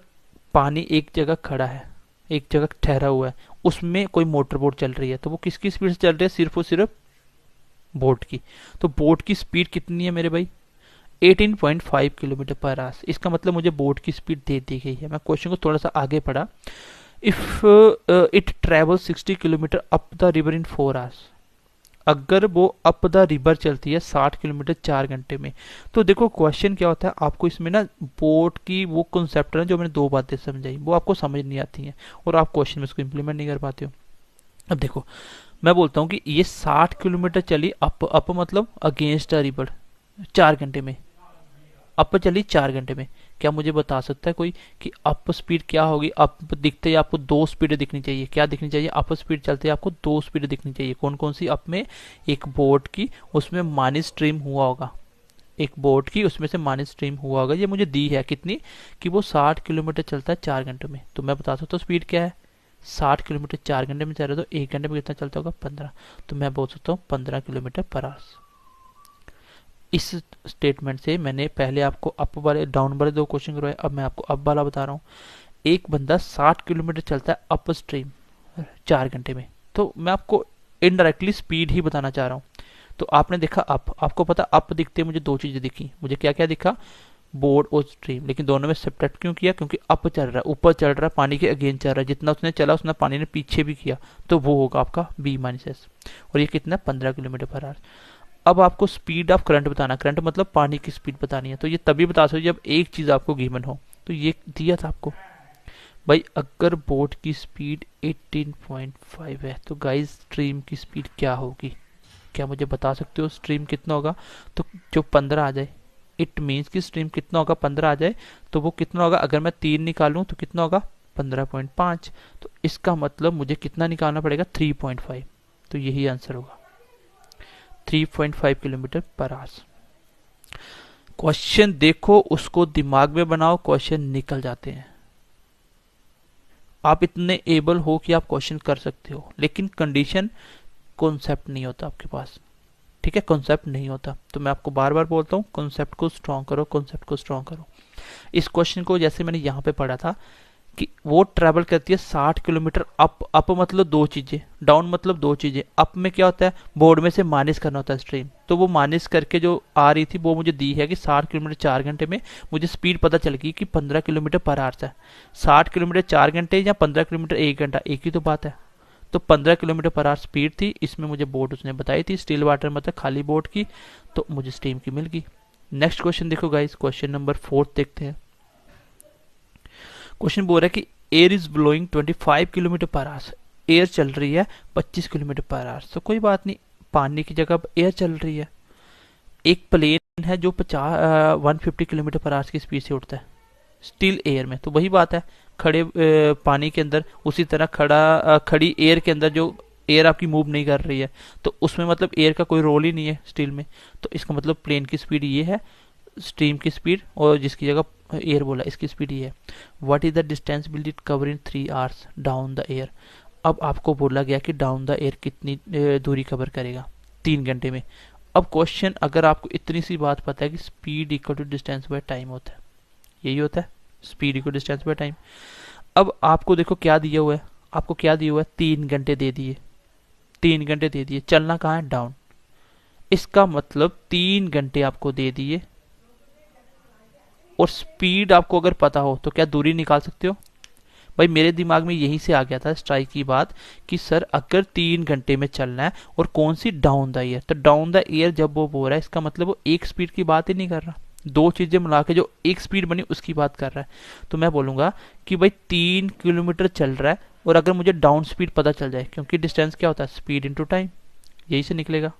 पानी एक जगह खड़ा है, एक जगह ठहरा हुआ है, उसमें कोई मोटर बोट चल रही है, तो वो किसकी स्पीड से चल रही है? सिर्फ और सिर्फ बोट की। तो बोट की स्पीड कितनी है मेरे भाई? 18.5 किलोमीटर पर आवर्स। इसका मतलब मुझे बोट की स्पीड दे दी गई है। मैं क्वेश्चन को थोड़ा सा आगे पढ़ा। If it travel 60 kilometre up the river in 4 hours, अगर वो अप द रिवर चलती है 60 किलोमीटर 4 घंटे में। तो देखो क्वेश्चन क्या होता है, आपको इसमें ना बोट की वो कॉन्सेप्ट है जो मैंने 2 बातें समझाई, वो आपको समझ नहीं आती हैं और आप क्वेश्चन में उसको इम्प्लीमेंट नहीं कर पाते हो। अब देखो, मैं बोलता हूँ कि ये 60 किलोमीटर चली अप मतलब अगेंस्ट द रिवर 4 घंटे में, अप चली 4 घंटे में। क्या मुझे बता सकता है कोई कि अप स्पीड क्या होगी? अप दिखते ही आपको 2 स्पीड दिखनी चाहिए। क्या दिखनी चाहिए? अप स्पीड चलते ही आपको 2 स्पीड दिखनी चाहिए। कौन कौन सी? अप में एक बोट की, उसमें माइनस स्ट्रीम हुआ होगा, एक बोट की उसमें से माइनस स्ट्रीम हुआ होगा। ये मुझे दी है कितनी, कि वो 60 किलोमीटर चलता है 4 घंटे में। तो मैं बता सकता हूँ स्पीड क्या है, 60 किलोमीटर 4 घंटे में चल रहा है, तो 1 घंटे में कितना चलता होगा? 15। तो मैं बोल सकता हूँ 15 किलोमीटर पर आवर्स। इस स्टेटमेंट से मैंने पहले आपको अप वाले डाउन वाले 2 क्वेश्चन करवाए, अब मैं आपको अप वाला बता रहा हूँ। एक बंदा 60 किलोमीटर चलता है अप स्ट्रीम 4 घंटे में, तो मैं आपको इनडायरेक्टली स्पीड ही बताना चाह रहा हूँ। तो आपने देखा अप, आपको पता अप दिखते मुझे 2 चीजें दिखी। मुझे क्या क्या दिखा? बोर्ड और स्ट्रीम। लेकिन दोनों में सब्ट्रैक्ट क्यों किया? क्योंकि अप चल रहा है, ऊपर चल रहा है, पानी के अगेंस्ट चल रहा है। जितना उसने चला उसने पानी ने पीछे भी किया, तो वो होगा आपका बी माइनस एस। और ये कितना? 15 किलोमीटर पर आवर। अब आपको स्पीड ऑफ करंट बताना, करंट मतलब पानी की स्पीड बतानी है। तो ये तभी बता सकते जब एक चीज आपको गिवन हो। तो ये दिया था आपको भाई, अगर बोट की स्पीड 18.5 है तो गाइस स्ट्रीम की स्पीड क्या होगी? क्या मुझे बता सकते हो स्ट्रीम कितना होगा? तो जो 15 आ जाए, इट मीन्स कि स्ट्रीम कितना होगा? 15 आ जाए तो वो कितना होगा? अगर मैं 3 निकालूं तो कितना होगा? 15.5। तो इसका मतलब मुझे कितना निकालना पड़ेगा? 3.5। तो यही आंसर होगा, 3.5 किलोमीटर पर आवर्स। क्वेश्चन देखो, उसको दिमाग में बनाओ, क्वेश्चन निकल जाते हैं। आप इतने एबल हो कि आप क्वेश्चन कर सकते हो, लेकिन कंडीशन कॉन्सेप्ट नहीं होता आपके पास। ठीक है, कॉन्सेप्ट नहीं होता। तो मैं आपको बार बार बोलता हूँ, कॉन्सेप्ट को स्ट्रॉन्ग करो, कॉन्सेप्ट को स्ट्रॉन्ग करो। इस क्वेश्चन को जैसे मैंने यहाँ पे पढ़ा था कि वो ट्रैवल करती है 60 किलोमीटर अप। अप मतलब 2 चीजें, डाउन मतलब 2 चीजें। अप में क्या होता है? बोर्ड में से माइनस करना होता है स्ट्रीम। तो वो माइनस करके जो आ रही थी वो मुझे दी है कि 60 किलोमीटर 4 घंटे में। मुझे स्पीड पता चल गई कि 15 किलोमीटर पर आवर्स है। 60 किलोमीटर 4 घंटे या 15 किलोमीटर 1 घंटा, एक ही तो बात है। तो 15 किलोमीटर पर आवर स्पीड थी। इसमें मुझे बोट उसने बताई थी, स्टिल वाटर मतलब खाली बोट की, तो मुझे स्टीम की मिल गई। नेक्स्ट क्वेश्चन देखो गाइस, क्वेश्चन नंबर 4 देखते हैं। क्वेश्चन बोल रहा है कि air is blowing 25 kilometre per our. Air चल रही है 25 किलोमीटर पर आवर। तो कोई बात नहीं, पानी की जगह एयर चल रही है। एक प्लेन है जो 150 किलोमीटर पर आवर की स्पीड से उड़ता है स्टिल एयर में। तो वही बात है, खड़े पानी के अंदर, उसी तरह खड़ी एयर के अंदर जो एयर आपकी मूव नहीं कर रही है, तो उसमें मतलब एयर का कोई रोल ही नहीं है स्टिल में। तो इसका मतलब प्लेन की स्पीड ये है, स्ट्रीम की स्पीड, और जिसकी जगह एयर बोला इसकी स्पीड ये है। What is the distance will it cover in 3 hours down the air. अब आपको बोला गया कि डाउन द एयर कितनी दूरी कवर करेगा 3 घंटे में। अब क्वेश्चन, अगर आपको इतनी सी बात पता है कि speed equal to distance by time होता है, यही होता है, speed equal distance by time. अब आपको देखो क्या दिया हुआ है, आपको क्या दिया हुआ है? 3 घंटे दे दिए, 3 घंटे दे दिए। चलना कहाँ है? डाउन। इसका मतलब 3 घंटे आपको दे दिए, और स्पीड आपको अगर पता हो तो क्या दूरी निकाल सकते हो? भाई मेरे दिमाग में यहीं से आ गया था स्ट्राइक की बात कि सर अगर 3 घंटे में चलना है और कौन सी? Down the year. तो डाउन द ईयर जब वो बोल रहा है, इसका मतलब वो एक स्पीड की बात ही नहीं कर रहा, 2 चीजें मिला के जो एक स्पीड बनी उसकी बात कर रहा है। तो मैं बोलूंगा कि भाई 3 किलोमीटर चल रहा है, और अगर मुझे डाउन स्पीड पता चल जाए, क्योंकि डिस्टेंस क्या होता है? स्पीड इंटू टाइम, यही से निकलेगा।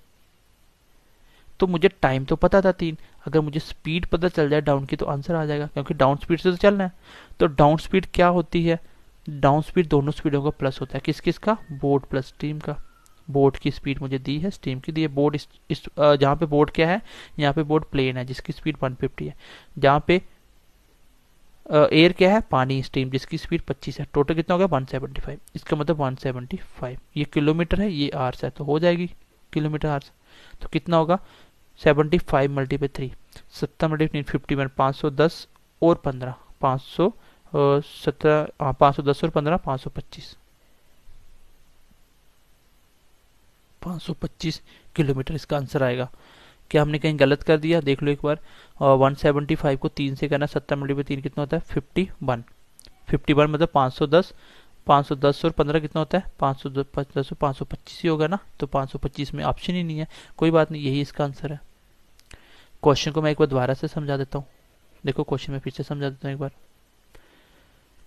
तो मुझे टाइम तो पता था 3, अगर मुझे स्पीड पता चल जाए डाउन की तो आंसर आ जाएगा, क्योंकि डाउन स्पीड से तो चलना है। तो डाउन स्पीड क्या होती है? डाउन स्पीड दोनों स्पीडों का प्लस होता है, किस किस का, बोट प्लस स्ट्रीम का। बोट की स्पीड मुझे दी है, स्ट्रीम की दी है। बोट इस जहाँ पे बोट क्या है, यहाँ पे बोट प्लेन है जिसकी स्पीड 150 है। जहाँ पे एयर क्या है, पानी, स्ट्रीम जिसकी स्पीड 25 है। टोटल कितना हो गया, 175। इसका मतलब 175, ये किलोमीटर है, ये आवर्स है, तो हो जाएगी किलोमीटर आवर्स। तो कितना होगा, 75 मल्टीप्लाई 3, 70 मल्टीप्लाई 51, 510 और 15, 517, 510 और 15, 525, 525 किलोमीटर इसका आंसर आएगा। क्या हमने कहीं गलत कर दिया, देख लो एक बार। 175 को 3 से करना, 70 मल्टीप्लाई 3 कितना होता है, 51। 51 मतलब 510, 510 और 15 कितना होता है, 510 और 525 ही होगा ना। तो 525 में ऑप्शन ही नहीं है, कोई बात नहीं, यही इसका आंसर है। क्वेश्चन को मैं एक बार दोबारा से समझा देता हूँ। देखो क्वेश्चन में फिर से समझा देता हूँ एक बार।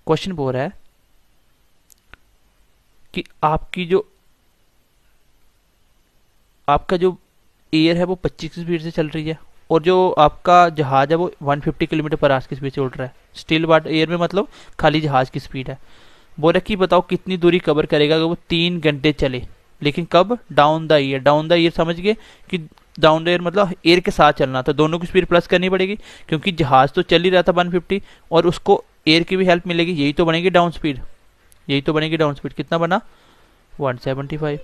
क्वेश्चन बोल रहा है कि आपका जो एयर है वो 25 की स्पीड से चल रही है, और जो आपका जहाज है वो 150 किलोमीटर पर आवर की स्पीड से उड़ रहा है। स्टिल वाट एयर में मतलब खाली जहाज की स्पीड है। बोल रहा कि बताओ कितनी दूरी कवर करेगा अगर वो 3 घंटे चले, लेकिन कब, down the year. Down the year समझ गए कि डाउन द ईयर मतलब एयर के साथ चलना, तो दोनों की स्पीड प्लस करनी पड़ेगी, क्योंकि जहाज तो चल ही रहा था 150 और उसको एयर की भी हेल्प मिलेगी, यही तो बनेगी डाउन स्पीड। यही तो बनेगी डाउन स्पीड। कितना बना, 175,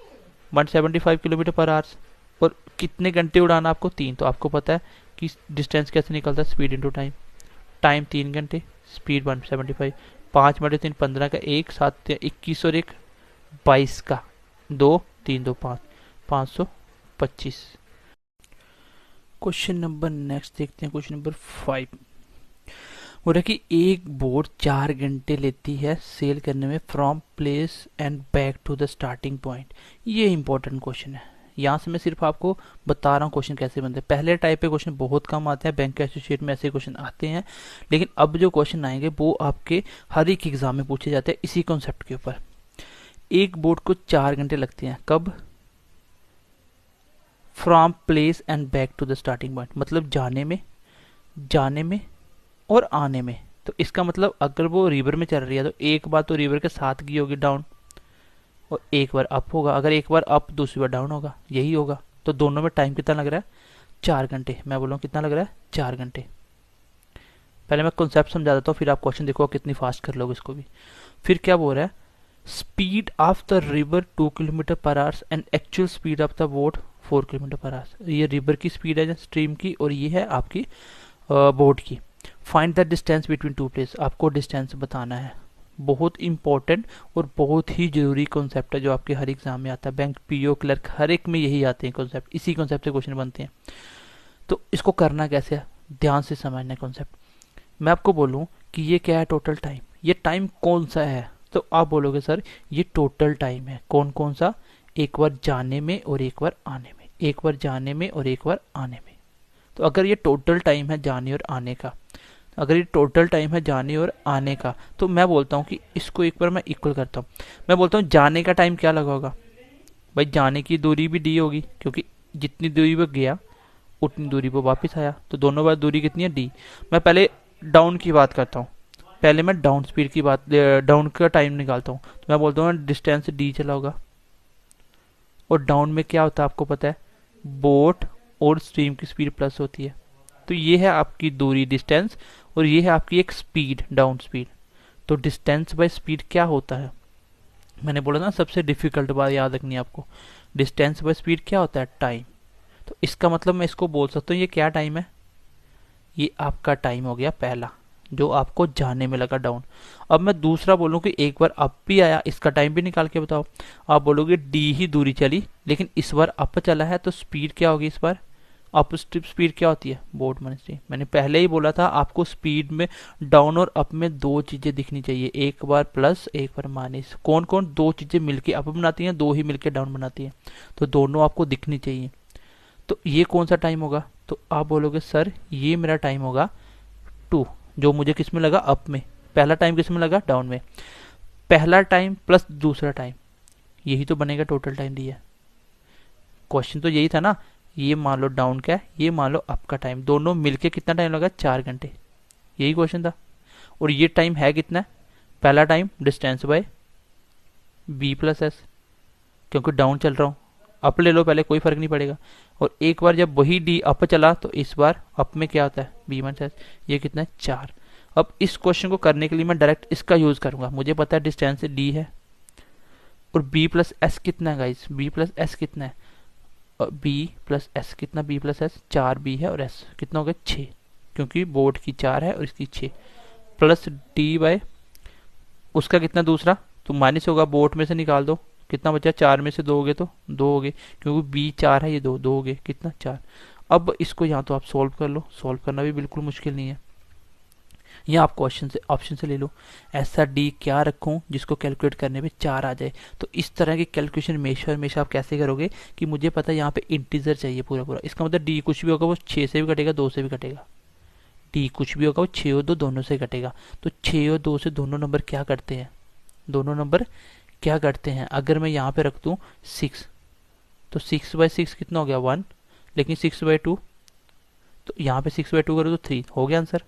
175 किलोमीटर पर आवर्स। और कितने घंटे उड़ाना आपको, 3। तो आपको पता है कि डिस्टेंस कैसे निकलता है, स्पीड इंटू टाइम। टाइम 3 घंटे, स्पीड 175, 5 बटे 3 15 का, 1 7 21 और 1 22 का, 2 3 2 5, 525। क्वेश्चन नंबर नेक्स्ट देखते हैं, क्वेश्चन नंबर 5। हो रहा है कि एक बोट 4 घंटे लेती है सेल करने में from place and back to the starting point. ये इंपॉर्टेंट क्वेश्चन है। यहाँ से मैं सिर्फ आपको बता रहा हूँ क्वेश्चन कैसे बनते हैं। पहले टाइप के क्वेश्चन बहुत कम आते हैं, बैंक एसोसिएट में ऐसे क्वेश्चन आते हैं, लेकिन अब जो क्वेश्चन आएंगे वो आपके हर एक एग्जाम में पूछे जाते हैं इसी कॉन्सेप्ट के ऊपर। एक बोट को 4 घंटे लगते हैं, कब, from place and back to the starting point, मतलब जाने में और आने में। तो इसका मतलब अगर वो रिवर में चल रही है तो एक बार तो रिवर के साथ की होगी डाउन, और एक बार अप होगा। अगर एक बार अप दूसरी बार डाउन होगा, यही होगा। तो दोनों में टाइम कितना लग रहा है, 4 घंटे। मैं बोलूँ कितना लग रहा है, 4 घंटे। पहले मैं कॉन्सेप्ट समझा देता हूँ, फिर आप क्वेश्चन देखो कितनी फास्ट कर लोगे इसको भी। फिर क्या बोल रहा है, speed of the river 2 kilometre पर hours and actual speed of the boat 4 kilometre पर आवर्स। ये रिवर की स्पीड है स्ट्रीम की, और ये है आपकी बोट की। Find the distance between two place, आपको डिस्टेंस बताना है। बहुत इंपॉर्टेंट और बहुत ही जरूरी कॉन्सेप्ट है जो आपके हर एग्जाम में आता है। बैंक, पीओ, क्लर्क, हर एक में यही आते हैं कॉन्सेप्ट, इसी कॉन्सेप्ट से क्वेश्चन बनते हैं। तो इसको करना कैसे है, ध्यान से समझना है कॉन्सेप्ट। मैं आपको बोलूं कि ये क्या है, टोटल टाइम। ये टाइम कौन सा है, तो आप बोलोगे सर ये टोटल टाइम है। कौन कौन सा, एक बार जाने में और एक बार आने में, एक बार जाने में और एक बार आने में। तो अगर ये टोटल टाइम है जाने और आने का, अगर ये टोटल टाइम है जाने और आने का, तो मैं बोलता हूँ कि इसको एक बार मैं इक्वल करता हूँ। मैं बोलता हूँ जाने का टाइम क्या लगा होगा, भाई जाने की दूरी भी डी होगी, क्योंकि जितनी दूरी वो गया उतनी दूरी वो वापस आया, तो दोनों बार दूरी कितनी है, डी। मैं पहले डाउन की बात करता हूँ, पहले मैं डाउन स्पीड की बात, डाउन का टाइम निकालता हूँ। तो मैं बोलता हूँ डिस्टेंस डी चला होगा। और डाउन में क्या होता है आपको पता है, बोट और स्ट्रीम की स्पीड प्लस होती है। तो ये है आपकी दूरी, डिस्टेंस, और ये है आपकी एक स्पीड, डाउन स्पीड। तो डिस्टेंस बाय स्पीड क्या होता है, मैंने बोला ना सबसे डिफिकल्ट बात याद रखनी है आपको। डिस्टेंस बाय स्पीड क्या होता है, टाइम। तो इसका मतलब मैं इसको बोल सकता हूँ ये क्या टाइम है, ये आपका टाइम हो गया पहला, जो आपको जाने में लगा डाउन। अब मैं दूसरा बोलूँ कि एक बार अप भी आया, इसका टाइम भी निकाल के बताओ। आप बोलोगे डी ही दूरी चली, लेकिन इस बार अप चला है, तो स्पीड क्या होगी इस बार, अप स्पीड क्या होती है, बोट माइनस डी। मैंने पहले ही बोला था आपको स्पीड में डाउन और अप में दो चीजें दिखनी चाहिए, एक बार प्लस एक बार माइनस। कौन कौन, दो चीजें मिलके अप बनाती हैं, दो ही मिलके डाउन बनाती हैं, तो दोनों आपको दिखनी चाहिए। तो ये कौन सा टाइम होगा, तो आप बोलोगे सर ये मेरा टाइम होगा 2, जो मुझे किस में लगा, अप में। पहला टाइम किस में लगा, डाउन में। पहला टाइम प्लस दूसरा टाइम, यही तो बनेगा टोटल टाइम दिया। क्वेश्चन तो यही था ना, ये मान लो डाउन का है, ये मान लो अप का टाइम, दोनों मिलके कितना टाइम लगा, 4 घंटे। यही क्वेश्चन था। और ये टाइम है कितना, पहला time distance by B plus S, क्योंकि डाउन चल रहा हूँ, अप ले लो पहले, कोई फर्क नहीं पड़ेगा। और एक बार जब वही डी अप चला तो इस बार अप में क्या होता है, बी माइनस एस। ये कितना है, 4। अब इस क्वेश्चन को करने के लिए मैं डायरेक्ट इसका यूज करूंगा। मुझे पता है डिस्टेंस डी है और बी प्लस एस कितना है गाइस, बी प्लस एस कितना है, बी प्लस एस कितना, बी प्लस एस 4b है और एस कितना हो गया 6, क्योंकि बोर्ड की 4 है और इसकी 6, प्लस डी बाय उसका कितना दूसरा, तो माइनस होगा, बोर्ड में से निकाल दो, कितना बचा, 4 में से 2 हो गए तो 2 हो गए, क्योंकि बी 4 है, ये 2 2 हो गए, कितना 4। अब इसको यहाँ तो आप सोल्व कर लो, सोल्व करना भी बिल्कुल मुश्किल नहीं है। या आप क्वेश्चन से ऑप्शन से ले लो, ऐसा डी क्या रखूं जिसको कैलकुलेट करने पे 4 आ जाए। तो इस तरह की कैलकुलेशन हमेशा हमेशा आप कैसे करोगे कि मुझे पता है यहाँ पे इंटीजर चाहिए पूरा पूरा, इसका मतलब डी कुछ भी होगा वो 6 से भी कटेगा, 2 से भी कटेगा। डी कुछ भी होगा वो 6 और 2 दोनों से कटेगा। तो 6 और 2 से दोनों नंबर क्या करते हैं, दोनों नंबर क्या करते हैं। अगर मैं यहाँ पे रख दूँ 6, तो 6/6 कितना हो गया 1, लेकिन 6/2, तो यहाँ पे 6/2 करो तो 3 हो गया आंसर।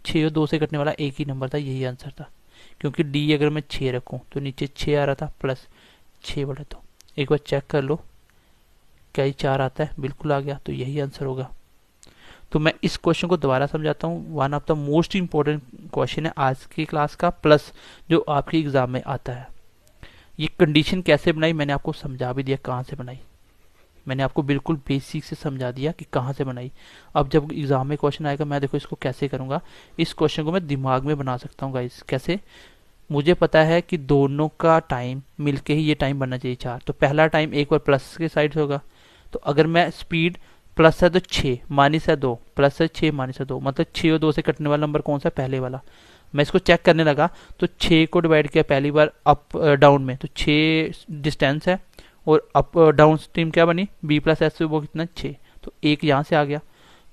6 और 2 से कटने वाला एक ही नंबर था, यही आंसर था। क्योंकि डी अगर मैं 6 रखूँ तो नीचे 6 आ रहा था, प्लस 6/2। एक बार चेक कर लो क्या ये 4 आता है, बिल्कुल आ गया, तो यही आंसर होगा। तो मैं इस क्वेश्चन को दोबारा समझाता हूँ, one of the most important question है आज की क्लास का, प्लस जो आपके एग्जाम में आता है। ये कंडीशन कैसे बनाई मैंने आपको समझा भी दिया, कहाँ से बनाई मैंने आपको बिल्कुल बेसिक से समझा दिया कि कहाँ से बनाई। अब जब एग्जाम में क्वेश्चन आएगा मैं देखो इसको कैसे करूँगा, इस क्वेश्चन को मैं दिमाग में बना सकता हूँ गाइस। कैसे, मुझे पता है कि दोनों का टाइम मिलके ही ये टाइम बनना चाहिए 4। तो पहला टाइम एक बार प्लस के साइड से होगा, तो अगर मैं स्पीड प्लस है तो 6, माइनस है 2, प्लस है 6, माइनस है 2, मतलब 6 और 2 से कटने वाला नंबर कौन सा है, पहले वाला। मैं इसको चेक करने लगा तो 6 को डिवाइड किया पहली बार अप डाउन में, तो 6 डिस्टेंस है और अप डाउन स्ट्रीम क्या बनी, बी प्लस एस, वो कितना 6, तो एक यहाँ से आ गया।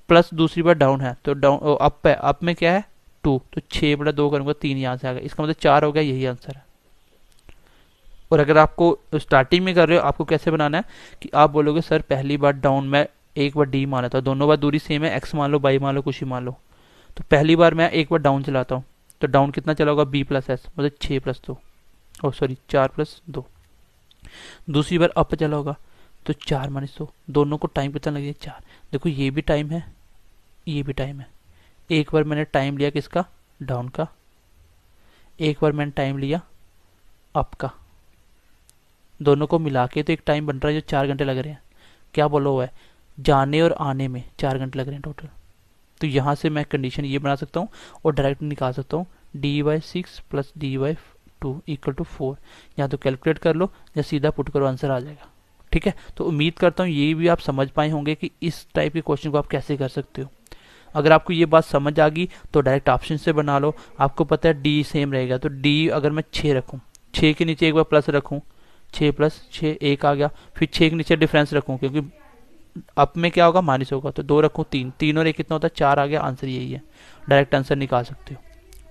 प्लस दूसरी बार डाउन है तो डाउन अप है, अप में क्या है 2, तो 6/2 करूंगा 3 यहाँ से आ गया, इसका मतलब 4 हो गया, यही आंसर है। और अगर आपको स्टार्टिंग में कर रहे हो, आपको कैसे बनाना है कि आप बोलोगे सर पहली बार डाउन में एक बार डी मान लेता हूँ, दोनों बार दूरी सेम है, एक्स मान लो, बाई मान लो, कुछ ही मान लो। तो पहली बार मैं एक बार डाउन चलाता हूँ, तो डाउन कितना चला होगा, बी प्लस एस, मतलब 6+2, ओ सॉरी 4+2। दूसरी बार अप चला होगा तो 4-2, दोनों को टाइम कितना लगे 4। देखो ये भी टाइम है, ये भी टाइम है। एक बार मैंने टाइम लिया किसका, डाउन का, एक बार मैंने टाइम लिया अप का, दोनों को मिला के तो एक टाइम बन रहा है जो 4 घंटे लग रहे हैं। क्या बोला हुआ है, जाने और आने में 4 घंटे लग रहे हैं टोटल। तो यहाँ से मैं कंडीशन ये बना सकता हूँ और डायरेक्ट निकाल सकता हूँ d/6 plus d/2 equal to 4। या तो कैलकुलेट कर लो या सीधा पुट करो, आंसर आ जाएगा। ठीक है, तो उम्मीद करता हूँ ये भी आप समझ पाए होंगे कि इस टाइप के क्वेश्चन को आप कैसे कर सकते हो। अगर आपको ये बात समझ आ गई तो डायरेक्ट ऑप्शन से बना लो। आपको पता है डी सेम रहेगा, तो डी अगर मैं 6 रखूँ, 6 के नीचे एक बार प्लस रखूँ, 6+6 1 आ गया, फिर 6 के नीचे डिफरेंस रखूँ, क्योंकि अप में क्या होगा माइनस होगा, तो 2 रखूँ 3, 3 और 1 कितना होता है 4 आ गया, आंसर यही है, डायरेक्ट आंसर निकाल सकते हो।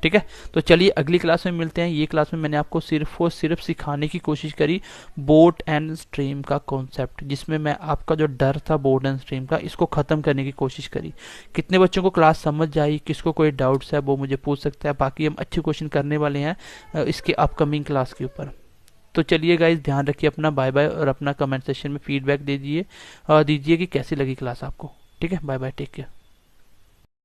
ठीक है, तो चलिए अगली क्लास में मिलते हैं। ये क्लास में मैंने आपको सिर्फ और सिर्फ सिखाने की कोशिश करी बोर्ड एंड स्ट्रीम का कॉन्सेप्ट, जिसमें मैं आपका जो डर था बोर्ड एंड स्ट्रीम का, इसको ख़त्म करने की कोशिश करी। कितने बच्चों को क्लास समझ आई, किसको कोई डाउट्स है वो मुझे पूछ सकता है। बाकी हम अच्छे क्वेश्चन करने वाले हैं इसके अपकमिंग क्लास के ऊपर। तो चलिए गाइज, ध्यान रखिए अपना, बाय बाय, और अपना कमेंट सेक्शन में फीडबैक दीजिए कि कैसी लगी क्लास आपको। ठीक है, बाय बाय, टेक केयर।